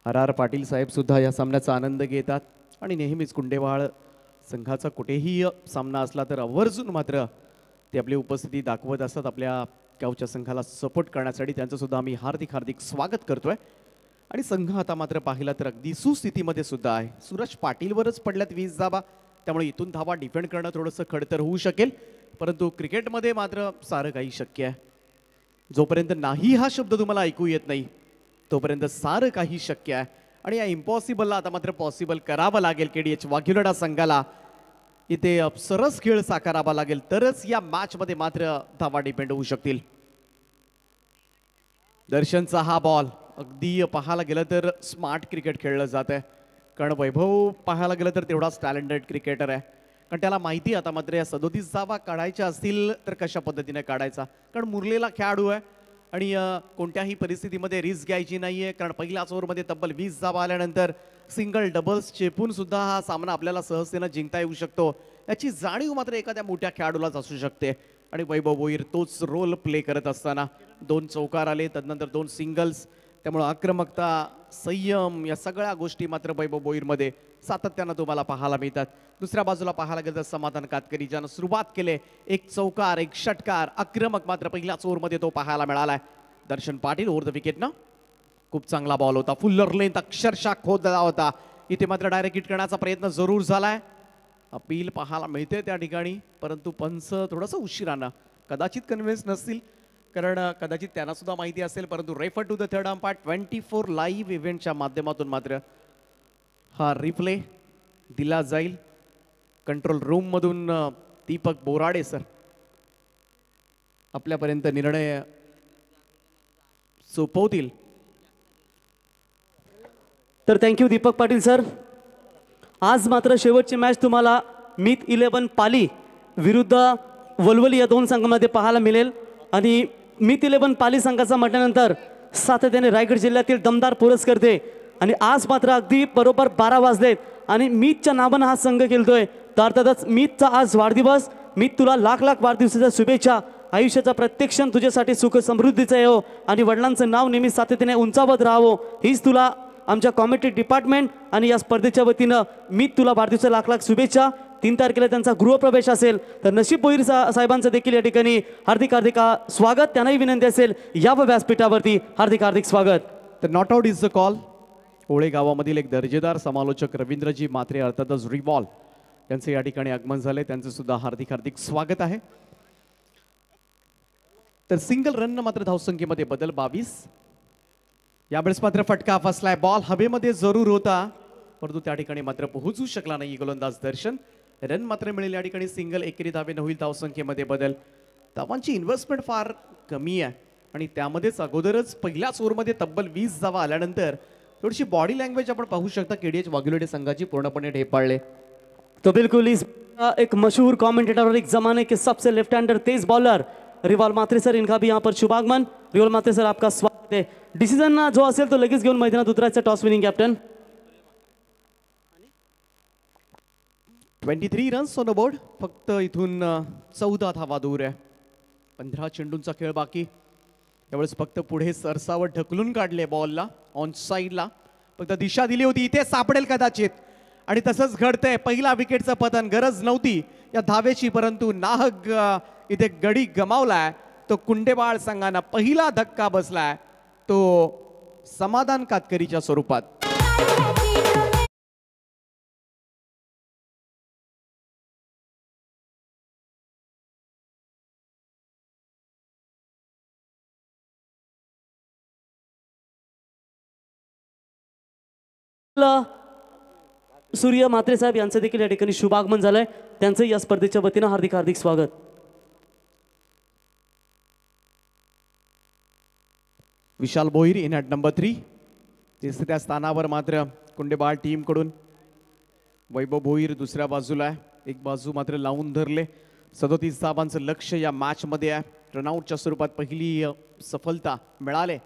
आर पाटील साहेब सुद्धा या सामन्याचा आनंद घेतात आणि नेहमीच कुंडेबहाळ संघाचा कुठेही सामना असला तर आवर्जून मात्र ते आपली उपस्थिती दाखवत असतात आपल्या गावच्या संघाला सपोर्ट करण्यासाठी. त्यांचं सुद्धा आम्ही हार्दिक हार्दिक स्वागत करतोय. आणि संघ आता मात्र पाहिला तर अगदी सुस्थितीमध्ये सुद्धा आहे. सूरज पाटीलवरच पडल्यात 20 धावा, त्यामुळे इथून धावा डिफेंड करणं थोडंसं खडतर होऊ शकेल. परंतु क्रिकेटमध्ये मात्र सारं काही शक्य आहे. जोपर्यंत नाही हा शब्द तुम्हाला ऐकू येत नाही तोपर्यंत सारं काही शक्य आहे. आणि या इम्पॉसिबलला आता मात्र पॉसिबल करावं लागेल. KDH वाघिवडा संघाला इथे सरस खेळ साकारावा लागेल तरच या मॅचमध्ये मात्र धावा डिपेंड होऊ शकतील. दर्शनचा हा बॉल अगदी पाहायला गेलं तर स्मार्ट क्रिकेट खेळलं जात आहे. कारण वैभव पाहायला गेलं तर तेवढाच टॅलेंटेड क्रिकेटर आहे. कारण त्याला माहिती आता मात्र या 37 धावा काढायच्या असतील तर कशा पद्धतीने काढायचा. कारण मुरलेला खेळाडू आहे आणि कोणत्याही परिस्थितीमध्ये रिस्क घ्यायची नाही आहे. कारण पहिल्याच ओव्हरमध्ये तब्बल 20 धावा आल्यानंतर सिंगल डबल्स चेपून सुद्धा हा सामना आपल्याला सहजतेनं जिंकता येऊ शकतो याची जाणीव मात्र एखाद्या मोठ्या खेळाडूलाच असू शकते. आणि वैभव भोईर तोच रोल प्ले करत असताना 2 चौकार आले, तदनंतर 2 सिंगल्स. त्यामुळे आक्रमकता, संयम या सगळ्या गोष्टी मात्र वैभव भोईरमध्ये सातत्यानं तुम्हाला पाहायला मिळतात. दुसऱ्या बाजूला पाहायला गेलं तर समाधान कातकरी ज्यानं सुरुवात केले 1 चौकार 1 षटकार आक्रमक मात्र पहिल्याच ओव्हरमध्ये तो पाहायला मिळालाय. दर्शन पाटील ओव्हर द विकेटनं खूप चांगला बॉल होता. फुल्लर लेंथ अक्षरशः खोदला होता. इथे मात्र डायरेक्ट हिट करण्याचा प्रयत्न जरूर झालाय. अपील पाहायला मिळते त्या ठिकाणी परंतु पंच थोडंसं उशिरानं कदाचित कन्व्हिन्स नसतील कारण कदाचित त्यांना सुद्धा माहिती असेल. परंतु refer to the third umpire 24 live इव्हेंटच्या माध्यमातून मात्र हा रिप्ले दिला जाईल. कंट्रोल रूम मधून दीपक बोराडे सर आपल्यापर्यंत निर्णय सोपवतील. तर थँक्यू दीपक पाटील सर. आज मात्र शेवटची मॅच तुम्हाला मीत 11 पाली विरुद्ध वलवली या 2 संघामध्ये पाहायला मिळेल. आणि मीत 11 पाली संघाचा म्हटल्यानंतर सातत्याने रायगड जिल्ह्यातील दमदार पुरस्कर्ते आणि आज मात्र अगदी बरोबर 12 वाजलेत आणि मीतच्या नावानं हा संघ खेळतोय. तर अर्थातच मीतचा आज वाढदिवस. मीत तुला लाख लाख वाढदिवसाच्या शुभेच्छा. आयुष्याचा प्रत्येक क्षण तुझ्यासाठी सुख समृद्धीचा येवो आणि वडिलांचं नाव नेहमी सातत्याने उंचावत राहावं हीच तुला आमच्या कॉमेडी डिपार्टमेंट आणि या स्पर्धेच्या वतीनं मीत तुला वाढदिवसाच्या लाख लाख शुभेच्छा. 3 तारखेला त्यांचा गृहप्रवेश असेल तर नशीब भोईर साहेबांचं देखील या ठिकाणी हार्दिक हार्दिक स्वागत. त्यांनाही विनंती असेल यावं व्यासपीठावरती. हार्दिक हार्दिक स्वागत. तर not out is the call. Ole गावामधील एक दर्जेदार समालोचक रवींद्रजी मात्रे अर्थातच रिबॉल यांचे या ठिकाणी आगमन झाले. त्यांचं सुद्धा हार्दिक हार्दिक स्वागत आहे. तर सिंगल रन मात्र धावसंख्येमध्ये बदल 22. यावेळेस मात्र फटका फसलाय. बॉल हवेमध्ये जरूर होता परंतु त्या ठिकाणी मात्र पोहोचू शकला नाही गोलंदाज दर्शन. रन मात्र मिळेल या ठिकाणी. सिंगल एकेरी धावेनं होईल. धावसंख्येमध्ये बदल. धावांची इन्व्हेस्टमेंट फार कमी आहे आणि त्यामध्येच अगोदरच पहिल्याच ओव्हरमध्ये तब्बल 20 धावा आल्यानंतर थोडीशी बॉडी लँग्वेज आपण पाहू शकता KDH वाघिवडे संघाची पूर्णपणे ढेपाळले. तो बिल्कुल इस एक मशहूर कमेंटेटर और एक जमाने के सबसे लेफ्ट हैंडर तेज बॉलर रिवाल मात्रे सर इनका भी यहाँ पर शुभागमन. रिवाल मात्रे सर आपका स्वागत है. डिसिजन जो असेल तो लगेच घेऊन मैदानात उतरायचं. Toss winning captain. 23 runs on the board. फक्त इथून 14 धावा दूर आहे. 15 चेंडूंचा खेळ बाकी. त्यावेळेस फक्त पुढे सरसावट ढकलून काढले बॉलला ऑन साईडला. फक्त दिशा दिली होती इथे सापडेल कदाचित आणि तसंच घडतंय. पहिला विकेटचं पतन. गरज नव्हती या धावेची परंतु नाहक इथे गडी गमावलाय. तो कुंडेबाळ संघानं पहिला धक्का बसलाय तो समाधान कातकरीच्या स्वरूपात. सूर्य म्हात्रे साहेब यांचं देखील या ठिकाणी शुभागमन झालंय. त्यांचं या स्पर्धेच्या वतीनं हार्दिक हार्दिक स्वागत. विशाल भोईर इन ॲट नंबर 3. तिसऱ्या स्थानावर मात्र कुंडेबाळ टीमकडून वैभव भोईर दुसऱ्या बाजूला आहे. एक बाजू मात्र लावून धरले. 37 धावांचं लक्ष या मॅच मध्ये आहे. रनआउटच्या स्वरूपात पहिली सफलता मिळाले.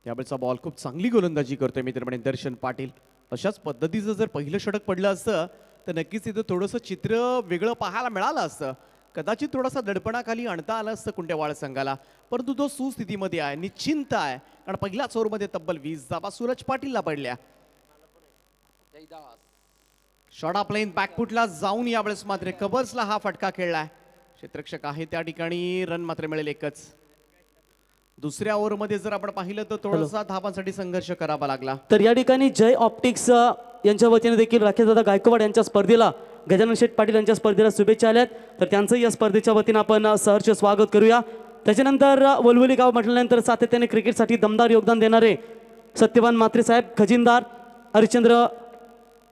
यावेळेचा बॉल खूप चांगली गोलंदाजी करतोय मित्रमंडळी दर्शन पाटील. अशाच पद्धतीचं जर पहिलं षटक पडलं असतं तर नक्कीच इथं थोडंसं चित्र वेगळं पाहायला मिळालं असतं. कदाचित थोडासा दडपणाखाली आणता आलं असतं कुंडेवाळ संघाला, परंतु तो सुस्थितीमध्ये आहे, निश्चिंत आहे. कारण पहिल्याच ओव्हरमध्ये तब्बल 20 धावा सूरज पाटीलला पडल्या. शॉट ऑफ लाईन बॅकफुटला जाऊन यावेळेस मात्र कबर्सला हा फटका खेळलाय. क्षेत्ररक्षक आहे त्या ठिकाणी. रन मात्र मिळेल एकच. दुसऱ्या ओव्हरमध्ये जर आपण पाहिलं तर थोडासा धावांसाठी संघर्ष करावा लागला. तर या ठिकाणी जय ऑप्टिक्स यांच्या वतीने देखील राकेशदादा गायकवाड यांच्या स्पर्धेला, गजानन शेठ पाटील यांच्या स्पर्धेला शुभेच्छा आल्यात. तर त्यांचंही या स्पर्धेच्या वतीने आपण सहर्ष स्वागत करूया. त्याच्यानंतर वलवली गाव म्हटल्यानंतर सातत्याने क्रिकेटसाठी दमदार योगदान देणारे सत्यवान म्हात्रे साहेब, खजिनदार हरिश्चंद्र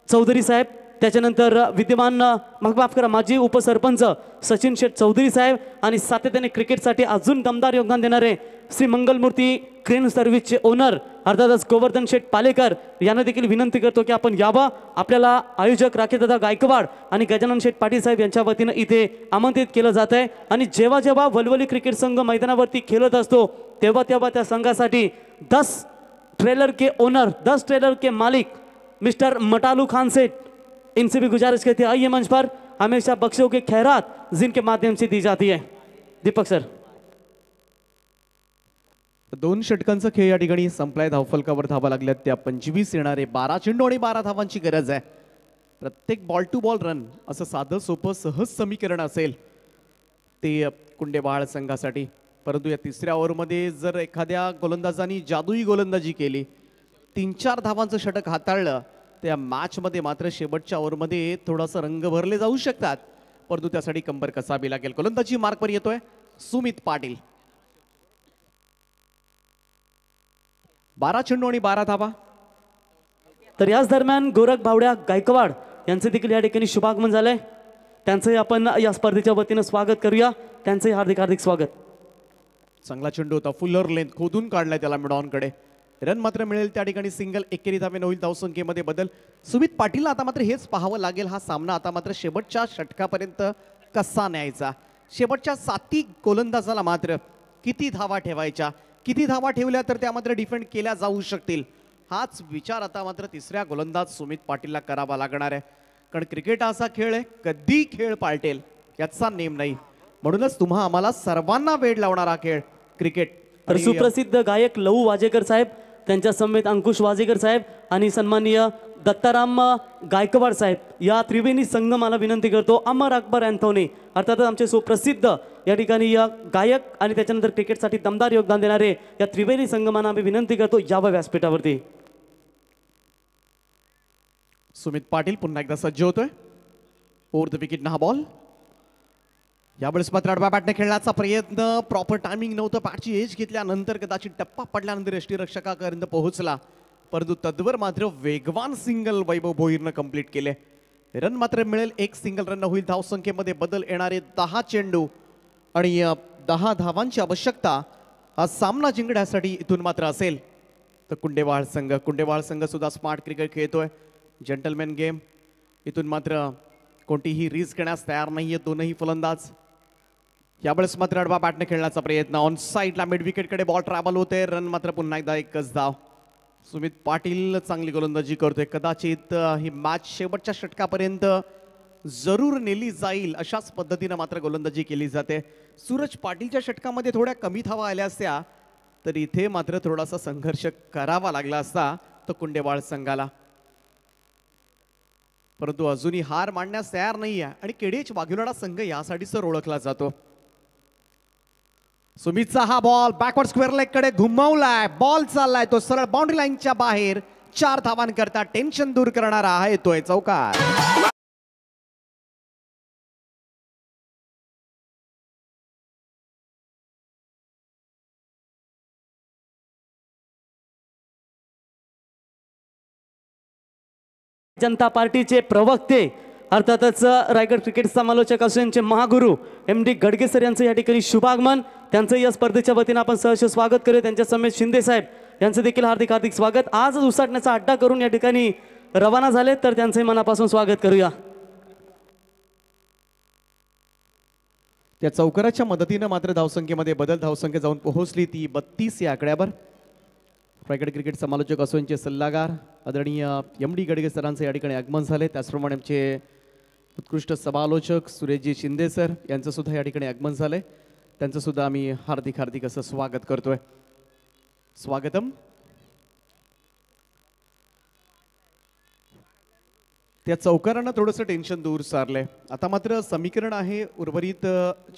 चौधरी साहेब, त्याच्यानंतर विद्यमान माफ करा माजी उपसरपंच सचिन शेठ चौधरी साहेब आणि सातत्याने क्रिकेटसाठी अजून दमदार योगदान देणारे श्री मंगलमूर्ती क्रेन सर्व्हिसचे ओनर अर्थातच गोवर्धन शेठ पालेकर यांना देखील विनंती करतो की आपण यावं. आपल्याला आयोजक राकेशदादा गायकवाड आणि गजानन शेठ पाटील साहेब यांच्या वतीनं इथे आमंत्रित केलं जात आहे. आणि जेव्हा जेव्हा वलवली क्रिकेट संघ मैदानावरती खेळत असतो तेव्हा तेव्हा त्या संघासाठी 10 ट्रेलर के ओनर, 10 ट्रेलर के मालिक मिस्टर मटालू खान सेठ, इनसे भी गुजारिश करते आइए मंच पर. हमेशा बख्शों की खैरात जिनके माध्यम से दी जाती है. दीपक सर. 2 षटकांचा खेळ या ठिकाणी संपलाय. धावफलकावर धावा लागल्यात त्या 25 येणारे. 12 चेंडू आणि 12 धावांची गरज आहे. प्रत्येक बॉल टू बॉल रन असं साधं सोपं सहज समीकरण असेल ते कुंडेबाळ संघासाठी. परंतु या तिसऱ्या ओव्हरमध्ये जर एखाद्या गोलंदाजांनी जादुई गोलंदाजी केली, 3-4 धावांचं षटक हाताळलं, त्या मॅचमध्ये मात्र शेवटच्या ओव्हरमध्ये थोडासा रंग भरले जाऊ शकतात. परंतु त्यासाठी कंबर कसावी लागेल. गोलंदाजी मार्कवर येतोय सुमित पाटील. 12 चेंडू आणि 12 धावा. तर याच दरम्यान गोरख भावड्या गायकवाड यांचं देखील या ठिकाणी शुभागमन झालंय. त्यांचंही आपण या स्पर्धेच्या वतीनं स्वागत करूया. त्यांचंही हार्दिक हार्दिक स्वागत. चांगला चेंडू होता. फुलर लेंथ खोदून काढलाय त्याला मिडॉनकडे. रन मात्र मिळेल त्या ठिकाणी. सिंगल 1 धावे होईल. धावसंख्येमध्ये बदल. सुमित पाटीलला आता मात्र हेच पाहावं लागेल. हा सामना आता मात्र शेवटच्या षटकापर्यंत कसा न्यायचा. शेवटच्या 7 गोलंदाजाला मात्र किती धावा ठेवायच्या, किती धावा ठेवल्या तर त्या मात्र डिफेंड केल्या जाऊ शकतील, हाच विचार आता मात्र तिसऱ्या गोलंदाज सुमित पाटीलला करावा लागणार आहे. कारण क्रिकेट असा खेळ आहे, कधी खेळ पालटेल याचा नेम नाही. म्हणूनच तुम्हा आम्हाला सर्वांना वेळ लावणारा खेळ क्रिकेट. तर सुप्रसिद्ध गायक लहू वाजेकर साहेब, त्यांच्या समेत अंकुश वाजेकर साहेब आणि सन्माननीय दत्ताराम गायकवाड साहेब या त्रिवेणी संगमाला विनंती करतो. अमर अकबर अँथोनी अर्थातच आमचे सुप्रसिद्ध या ठिकाणी या गायक आणि त्याच्यानंतर क्रिकेटसाठी दमदार योगदान देणारे या त्रिवेणी संगमांना आम्ही विनंती करतो यावं व्यासपीठावरती. सुमित पाटील पुन्हा एकदा सज्ज होतोय. ओव्हर द विकेट हा बॉल. यावेळेस मात्र आडव्या बॅटने खेळण्याचा प्रयत्न. प्रॉपर टायमिंग नव्हतं. बॅटची एज घेतल्यानंतर कदाचित टप्पा पडल्यानंतर यष्टीरक्षकापर्यंत पोहोचला, परंतु तद्वर मात्र वेगवान सिंगल वैभव भोईरनं कंप्लीट केले. रन मात्र मिळेल. 1 सिंगल रन होईल. धावसंख्येमध्ये बदल येणारे 10 चेंडू आणि 10 धावांची आवश्यकता हा सामना जिंकण्यासाठी इथून मात्र असेल. तर कुंडेवाळ संघ सुद्धा स्मार्ट क्रिकेट खेळतोय. Gentleman game. इथून मात्र कोणतीही रिस्क घेण्यास तयार नाहीये दोनही फलंदाज. यावेळेस मात्र आडवा बॅटने खेळण्याचा प्रयत्न. ऑन साईडला मिड विकेटकडे बॉल ट्रॅव्हल होते. रन मात्र पुन्हा एकदा 1च धाव. सुमित पाटील चांगली गोलंदाजी करतोय. कदाचित ही मॅच शेवटच्या षटकापर्यंत जरूर नेली जाईल अशाच पद्धतीनं मात्र गोलंदाजी केली जाते. सूरज पाटीलच्या षटकामध्ये थोड्या कमी धावा आल्या असत्या तर इथे मात्र थोडासा संघर्ष करावा लागला असता तो कुंडेवाळ संघाला. परंतु अजूनही हार मांडण्यास तयार नाही आहे आणि केडीएच वाघिवलाडा संघ यासाठी सर ओळखला जातो. सुमितचा हा बॉल बॅकवर्ड स्क्वेअर लेग कडे घुमवलाय. बॉल चाललाय तो सरळ बाउंड्री लाईनच्या बाहेर. 4 धावांकरता टेन्शन दूर करणारा आहे तोय चौकार. जनता पार्टीचे प्रवक्ते अर्थातच रायगड क्रिकेट समालोचक असोसिएशनचे महागुरू MD गडगेसर यांचं या ठिकाणी शुभागमन. त्यांचं या स्पर्धेच्या वतीनं आपण सहर्ष स्वागत करूया. त्यांच्या समेत शिंदे साहेब यांचं देखील हार्दिक हार्दिक स्वागत. आज उसाटण्याचा अड्डा करून या ठिकाणी रवाना झाले, तर त्यांचे मनापासून स्वागत करूया. त्या चौकाराच्या मदतीनं मात्र धावसंख्येमध्ये बदल, धावसंख्या जाऊन पोहोचली ती 32 या आकड्यावर. रायगड क्रिकेट समालोचक असोंचे सल्लागार आदरणीय MD गडगे सरांचं या ठिकाणी आगमन झाले. त्याचप्रमाणे आमचे उत्कृष्ट समालोचक सुरेशजी शिंदे सर यांचं सुद्धा या ठिकाणी आगमन झालंय. त्यांचं सुद्धा आम्ही हार्दिक हार्दिक असं स्वागत करतोय. स्वागतम. त्या चौकारांना थोडंसं टेन्शन दूर सारलंय. आता मात्र समीकरण आहे, उर्वरित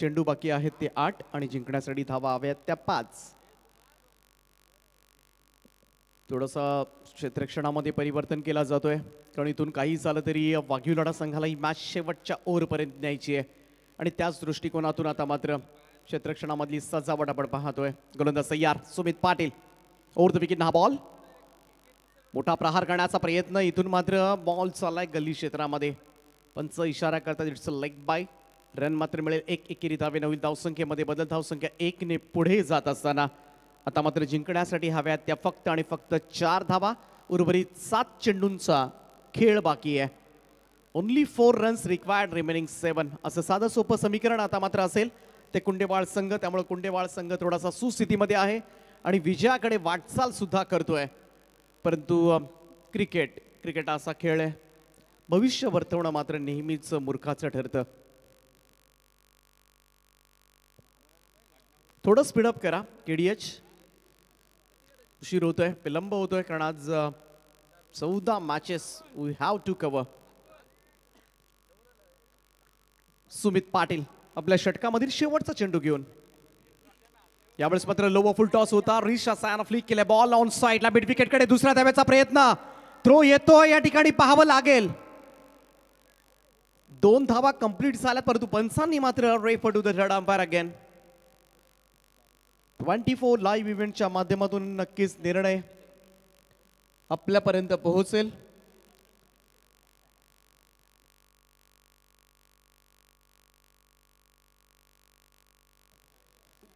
चेंडू बाकी आहेत ते 8 आणि जिंकण्यासाठी धावा हव्यात त्या 5. थोडंसं क्षेत्ररक्षणामध्ये परिवर्तन केला जातोय, कारण इथून काही झालं तरी वाघीव लढा संघाला ही मॅच शेवटच्या ओव्हरपर्यंत न्यायची आहे आणि त्याच दृष्टिकोनातून आता मात्र क्षेत्ररक्षणामधली सजावट आपण पाहतोय. गोलंदाज तयार Sumit Patil. Over the wicket हा बॉल. मोठा प्रहार करण्याचा प्रयत्न, इथून मात्र बॉल चाललाय गल्ली क्षेत्रामध्ये. पंच इशारा करतात it's a leg bye. Run मात्र मिळेल 1 एकेरी धावेनं होईल. धावसंख्येमध्ये बदल, धावसंख्या 1 ने पुढे जात असताना आता मात्र जिंकण्यासाठी हव्यात त्या फक्त आणि फक्त 4 धावा. उर्वरित 7 चेंडूंचा खेळ बाकी आहे. ओनली 4 रन्स रिक्वायर्ड, रिमेनिंग 7 असं साधं सोपं समीकरण आता मात्र असेल ते कुंडेवाळ संघ. त्यामुळे कुंडेवाळ संघ थोडासा सुस्थितीमध्ये आहे आणि विजयाकडे वाटचाल सुद्धा करतोय. परंतु क्रिकेट असा खेळ आहे, भविष्य वर्तवणं मात्र नेहमीच मूर्खाचं ठरतं. थोडं स्पीडअप करा KDH. उशीर होतोय, विलंब होतोय, कारण आज 14 matches we have to cover. Sumit Patil आपल्या षटकामधील शेवटचा चेंडू घेऊन. यावेळेस मात्र लो फुल टॉस होता. रिशा सायन फ्लिक केले, बॉल ऑन साइडला मिड विकेटकडे दुसऱ्या धाव्याचा प्रयत्न. थ्रो येतो, या ठिकाणी पाहावं लागेल. 2 धावा कंप्लीट झाल्या, परंतु पंचांनी मात्र refer to the third umpire again. 24 live इव्हेंटच्या माध्यमातून नक्कीच निर्णय आपल्यापर्यंत पोहोचेल.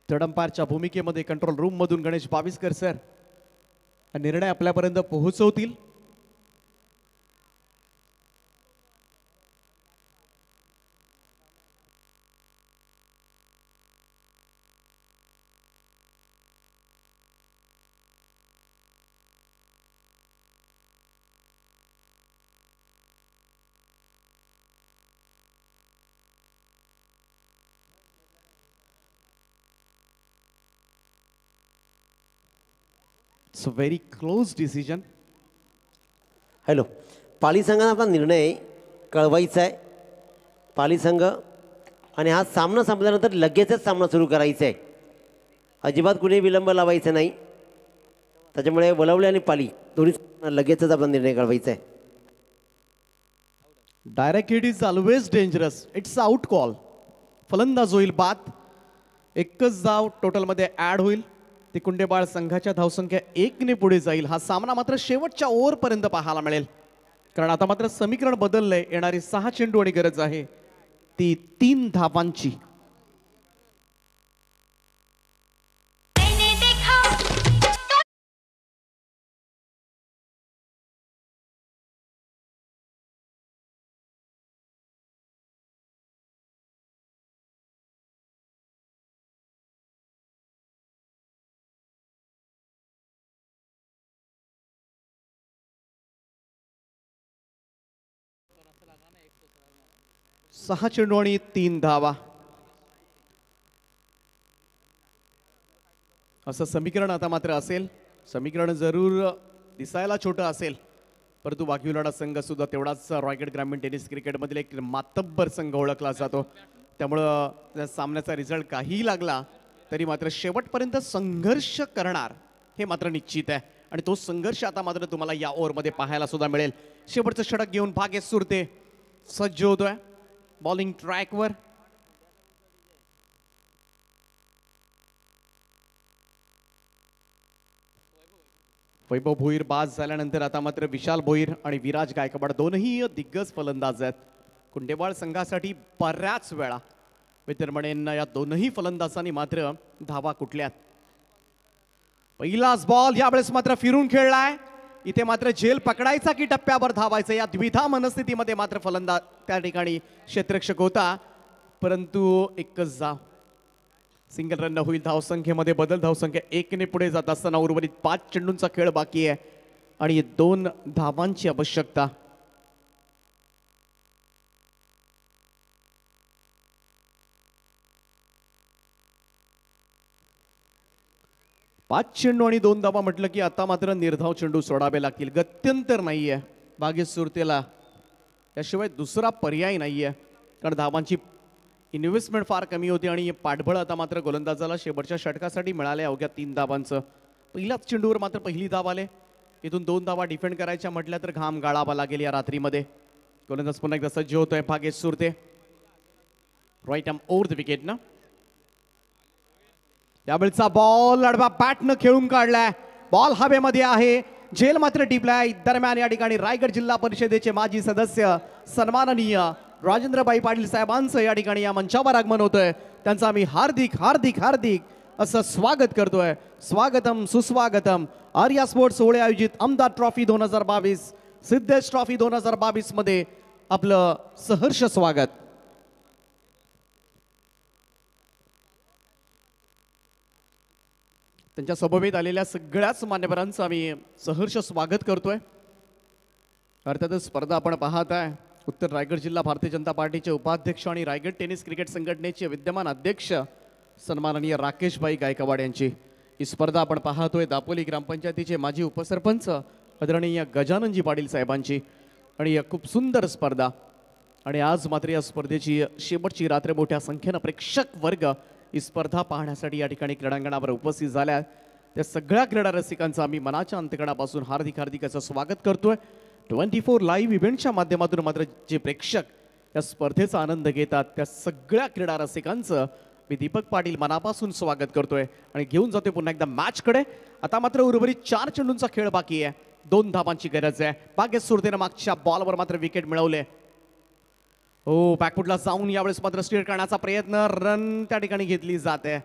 थर्ड अंपायरच्या भूमिकेमध्ये कंट्रोल रूम मधून गणेश बाविस्कर सर निर्णय आपल्यापर्यंत पोहोचवतील. It's a very close decision. Hello, Pali संघाने आपला निर्णय कळवायचा आहे. पाली संघ आणि हा सामना संपल्यानंतर लगेचच सामना सुरू करायचा आहे. अजिबात कुणी विलंब लावायचा नाही. त्याच्यामुळे वलवले आणि पाली दोन्ही लगेचच आपला निर्णय कळवायचा आहे. Direct hit is always dangerous. It's out call. फलंदाज होईल बाद. एकच धाव टोटलमध्ये ऍड होईल. ती कुंडेबाळ संघाच्या धावसंख्या 1 ने पुढे जाईल. हा सामना मात्र शेवटच्या ओव्हरपर्यंत पाहायला मिळेल, कारण आता मात्र समीकरण बदललंय. येणारी 6 चेंडू आणि गरज आहे ती 3 धावांची. सहा चेंडू आणि 3 धावा असं समीकरण आता मात्र असेल. समीकरण जरूर दिसायला छोटं असेल, परंतु वाघीवलाडा संघ सुद्धा तेवढाच रायगड ग्रामीण टेनिस क्रिकेटमधील एक मातब्बर संघ ओळखला जातो. त्यामुळं त्या सामन्याचा रिझल्ट काहीही लागला तरी मात्र शेवटपर्यंत संघर्ष करणार हे मात्र निश्चित आहे आणि तो संघर्ष आता मात्र तुम्हाला या ओव्हरमध्ये पाहायला सुद्धा मिळेल. शेवटचं षटक घेऊन भाग्येश सुरते सज्ज होतोय बॉलिंग ट्रॅकवर. वैभव भोईर बाद झाल्यानंतर आता मात्र विशाल भोईर आणि विराज गायकवाड दोनही दिग्गज फलंदाज आहेत. कुंडेवाळ संघासाठी बऱ्याच वेळा मी तर म्हणेन या दोनही फलंदाजांनी मात्र धावा कुठल्यात. पहिलाच बॉल यावेळेस मात्र फिरून खेळलाय. इथे मात्र झेल पकडायचा की टप्प्यावर धावायचं या द्विधा मनस्थितीमध्ये मात्र फलंदाज त्या ठिकाणी क्षेत्ररक्षक होता, परंतु एकच धाव. सिंगल रन होईल. धावसंख्येमध्ये बदल. धावसंख्या 1 ने पुढे जात असताना उर्वरित 5 चेंडूंचा खेळ बाकी आहे आणि 2 धावांची आवश्यकता. पाच चेंडू आणि 2 धावा म्हटलं की आता मात्र निर्धाव चेंडू सोडावे लागतील. गत्यंतर नाहीये भाग्येश सुरतेला, त्याशिवाय दुसरा पर्याय नाहीये, कारण धावांची इन्व्हेस्टमेंट फार कमी होती आणि पाठबळ आता मात्र गोलंदाजाला शेवटच्या षटकासाठी मिळाले अवघ्या 3 धावांचं. पहिल्याच चेंडूवर मात्र पहिली धाव आले. इथून 2 धावा डिफेंड करायच्या म्हटल्या तर घाम गाळावा लागेल या रात्रीमध्ये. गोलंदाज पुन्हा एकदा सज्ज होतोय Bhagyesh Surte. Right arm over the wicket ना. यावेळचा बॉल आडवा बॅटनं खेळून काढलाय. बॉल हवेमध्ये आहे. झेल मात्र टिपलाय. दरम्यान या ठिकाणी रायगड जिल्हा परिषदेचे माजी सदस्य सन्माननीय राजेंद्रबाई पाटील साहेबांचं या ठिकाणी या मंचावर आगमन होतोय. त्यांचं आम्ही हार्दिक हार्दिक हार्दिक असं स्वागत करतोय. स्वागतम सुस्वागतम. आर्या स्पोर्ट्स सोहळे आयोजित आमदार ट्रॉफी 2022 सिद्धेश ट्रॉफी 2022 मध्ये आपलं सहर्ष स्वागत. त्यांच्या समवेत आलेल्या सगळ्याच मान्यवरांचं आम्ही सहर्ष स्वागत करतोय. अर्थातच स्पर्धा आपण पाहत आहे. उत्तर रायगड जिल्हा भारतीय जनता पार्टीचे उपाध्यक्ष आणि रायगड टेनिस क्रिकेट संघटनेचे विद्यमान अध्यक्ष सन्माननीय राकेशभाई गायकवाड यांची ही स्पर्धा आपण पाहतोय. दापोली ग्रामपंचायतीचे माजी उपसरपंच आदरणीय गजाननजी पाटील साहेबांची आणि खूप सुंदर स्पर्धा. आणि आज मात्र या स्पर्धेची शेवटची रात्र मोठ्या संख्येनं प्रेक्षक वर्ग ही स्पर्धा पाहण्यासाठी या ठिकाणी क्रीडांगणावर उपस्थित झाल्या. त्या सगळ्या क्रीडा रसिकांचं आम्ही मनाच्या अंतकणापासून हार्दिक हार्दिक असं स्वागत करतोय. 24 लाईव्ह इव्हेंटच्या माध्यमातून मात्र जे प्रेक्षक या स्पर्धेचा आनंद घेतात त्या सगळ्या क्रीडा रसिकांचं मी दीपक पाटील मनापासून स्वागत करतोय आणि घेऊन जातोय पुन्हा एकदा मॅचकडे. आता मात्र उर्वरित 4 चेंडूंचा खेळ बाकी आहे. 2 धावांची गरज आहे. भाग्येश सुरतेनं मागच्या बॉलवर मात्र विकेट मिळवले. हो, बॅकफुटला जाऊन यावेळेस मात्र स्टीअर करण्याचा प्रयत्न. रन त्या ठिकाणी घेतली जाते.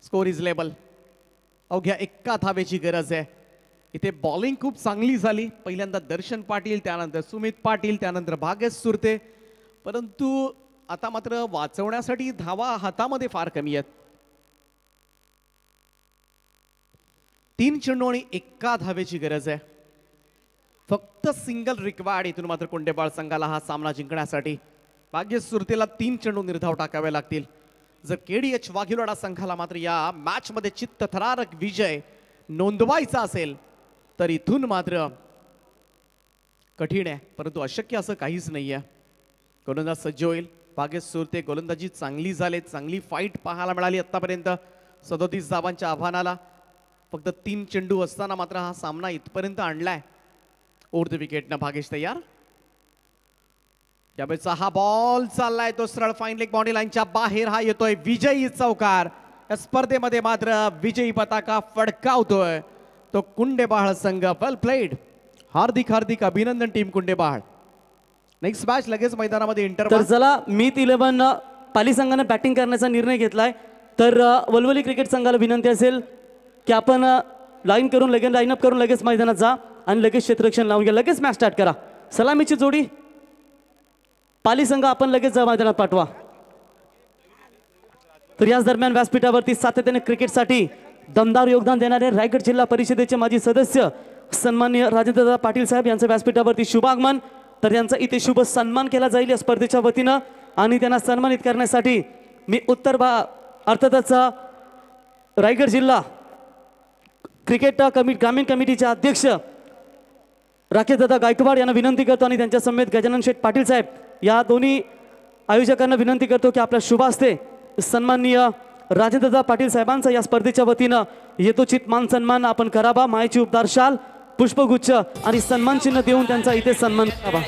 Score is label. अवघ्या 1 धावेची गरज आहे. इथे बॉलिंग खूप चांगली झाली. पहिल्यांदा दर्शन पाटील, त्यानंतर सुमित पाटील, त्यानंतर भाग्येश सुरते, परंतु आता मात्र वाचवण्यासाठी धावा हातामध्ये फार कमी आहेत. 3 चेंडू आणि 1 धावेची गरज आहे. फक्त सिंगल रिक्वायर्ड. इथून मात्र कोंडेबाळ संघाला हा सामना जिंकण्यासाठी भाग्येश सुरतेला 3 चेंडू निर्धाव टाकावे लागतील. जर केडीएच वाघिलोडा संघाला मात्र या मॅच मध्ये चित्तथरारक विजय नोंदवायचा असेल तर इथून मात्र कठीण आहे, परंतु अशक्य असं काहीच नाहीये. गोलंदाज सज्ज होईल. भाग्येश सुरते गोलंदाजी चांगली झाली. चांगली फाईट पाहायला मिळाली आतापर्यंत. 37 धावांच्या आव्हानाला फक्त 3 चेंडू असताना मात्र हा सामना इथपर्यंत आणलाय. ओव्हर द विकेटनं भाग्येश तयार. यावेळेचा हा बॉल चाललाय तो सरळ फाईन लेग बाउंड्री लाईनच्या बाहेर. हा येतोय विजयी चौकार. या स्पर्धेमध्ये मात्र विजयी पताका फडकावतोय तो कुंडेबाळ संघ. वेल प्लेड. हार्दिक हार्दिक अभिनंदन टीम कुंडेबाळ. नेक्स्ट मॅच लगेच मैदानामध्ये इंटर. तर चला, मीत 11 पाली संघाने बॅटिंग करण्याचा निर्णय घेतलाय. तर वलवली क्रिकेट संघाला विनंती असेल की आपण लाईन करून लगेच लाईनअप करून लगेच मैदानात जा आणि लगेच क्षेत्ररक्षण लावून घ्या. लगेच मॅच स्टार्ट करा. सलामीची जोडी पाली संघ आपण लगेच मैदानात पाठवा. तर याच दरम्यान व्यासपीठावरती सातत्याने क्रिकेटसाठी दमदार योगदान देणारे रायगड जिल्हा परिषदेचे माजी सदस्य सन्माननीय राजेंद्रदादा पाटील साहेब यांचं व्यासपीठावरती शुभागमन. तर यांचा इथे शुभ सन्मान केला जाईल या स्पर्धेच्या वतीनं आणि त्यांना सन्मानित करण्यासाठी मी अर्थातच रायगड जिल्हा क्रिकेट ग्रामीण कमिटीचे अध्यक्ष राकेशदादा गायकवाड यांना विनंती करतो आणि त्यांच्या समेत गजानन शेठ पाटील साहेब या दोन्ही आयोजकांना विनंती करतो की आपल्या शुभ हस्ते सन्माननीय राजेंद्रदादा पाटील साहेबांचा या स्पर्धेच्या वतीनं यथोचित मान सन्मान आपण करावा. मायेची उपदार शाल, पुष्पगुच्छ आणि सन्मान चिन्ह देऊन त्यांचा इथे सन्मान करावा.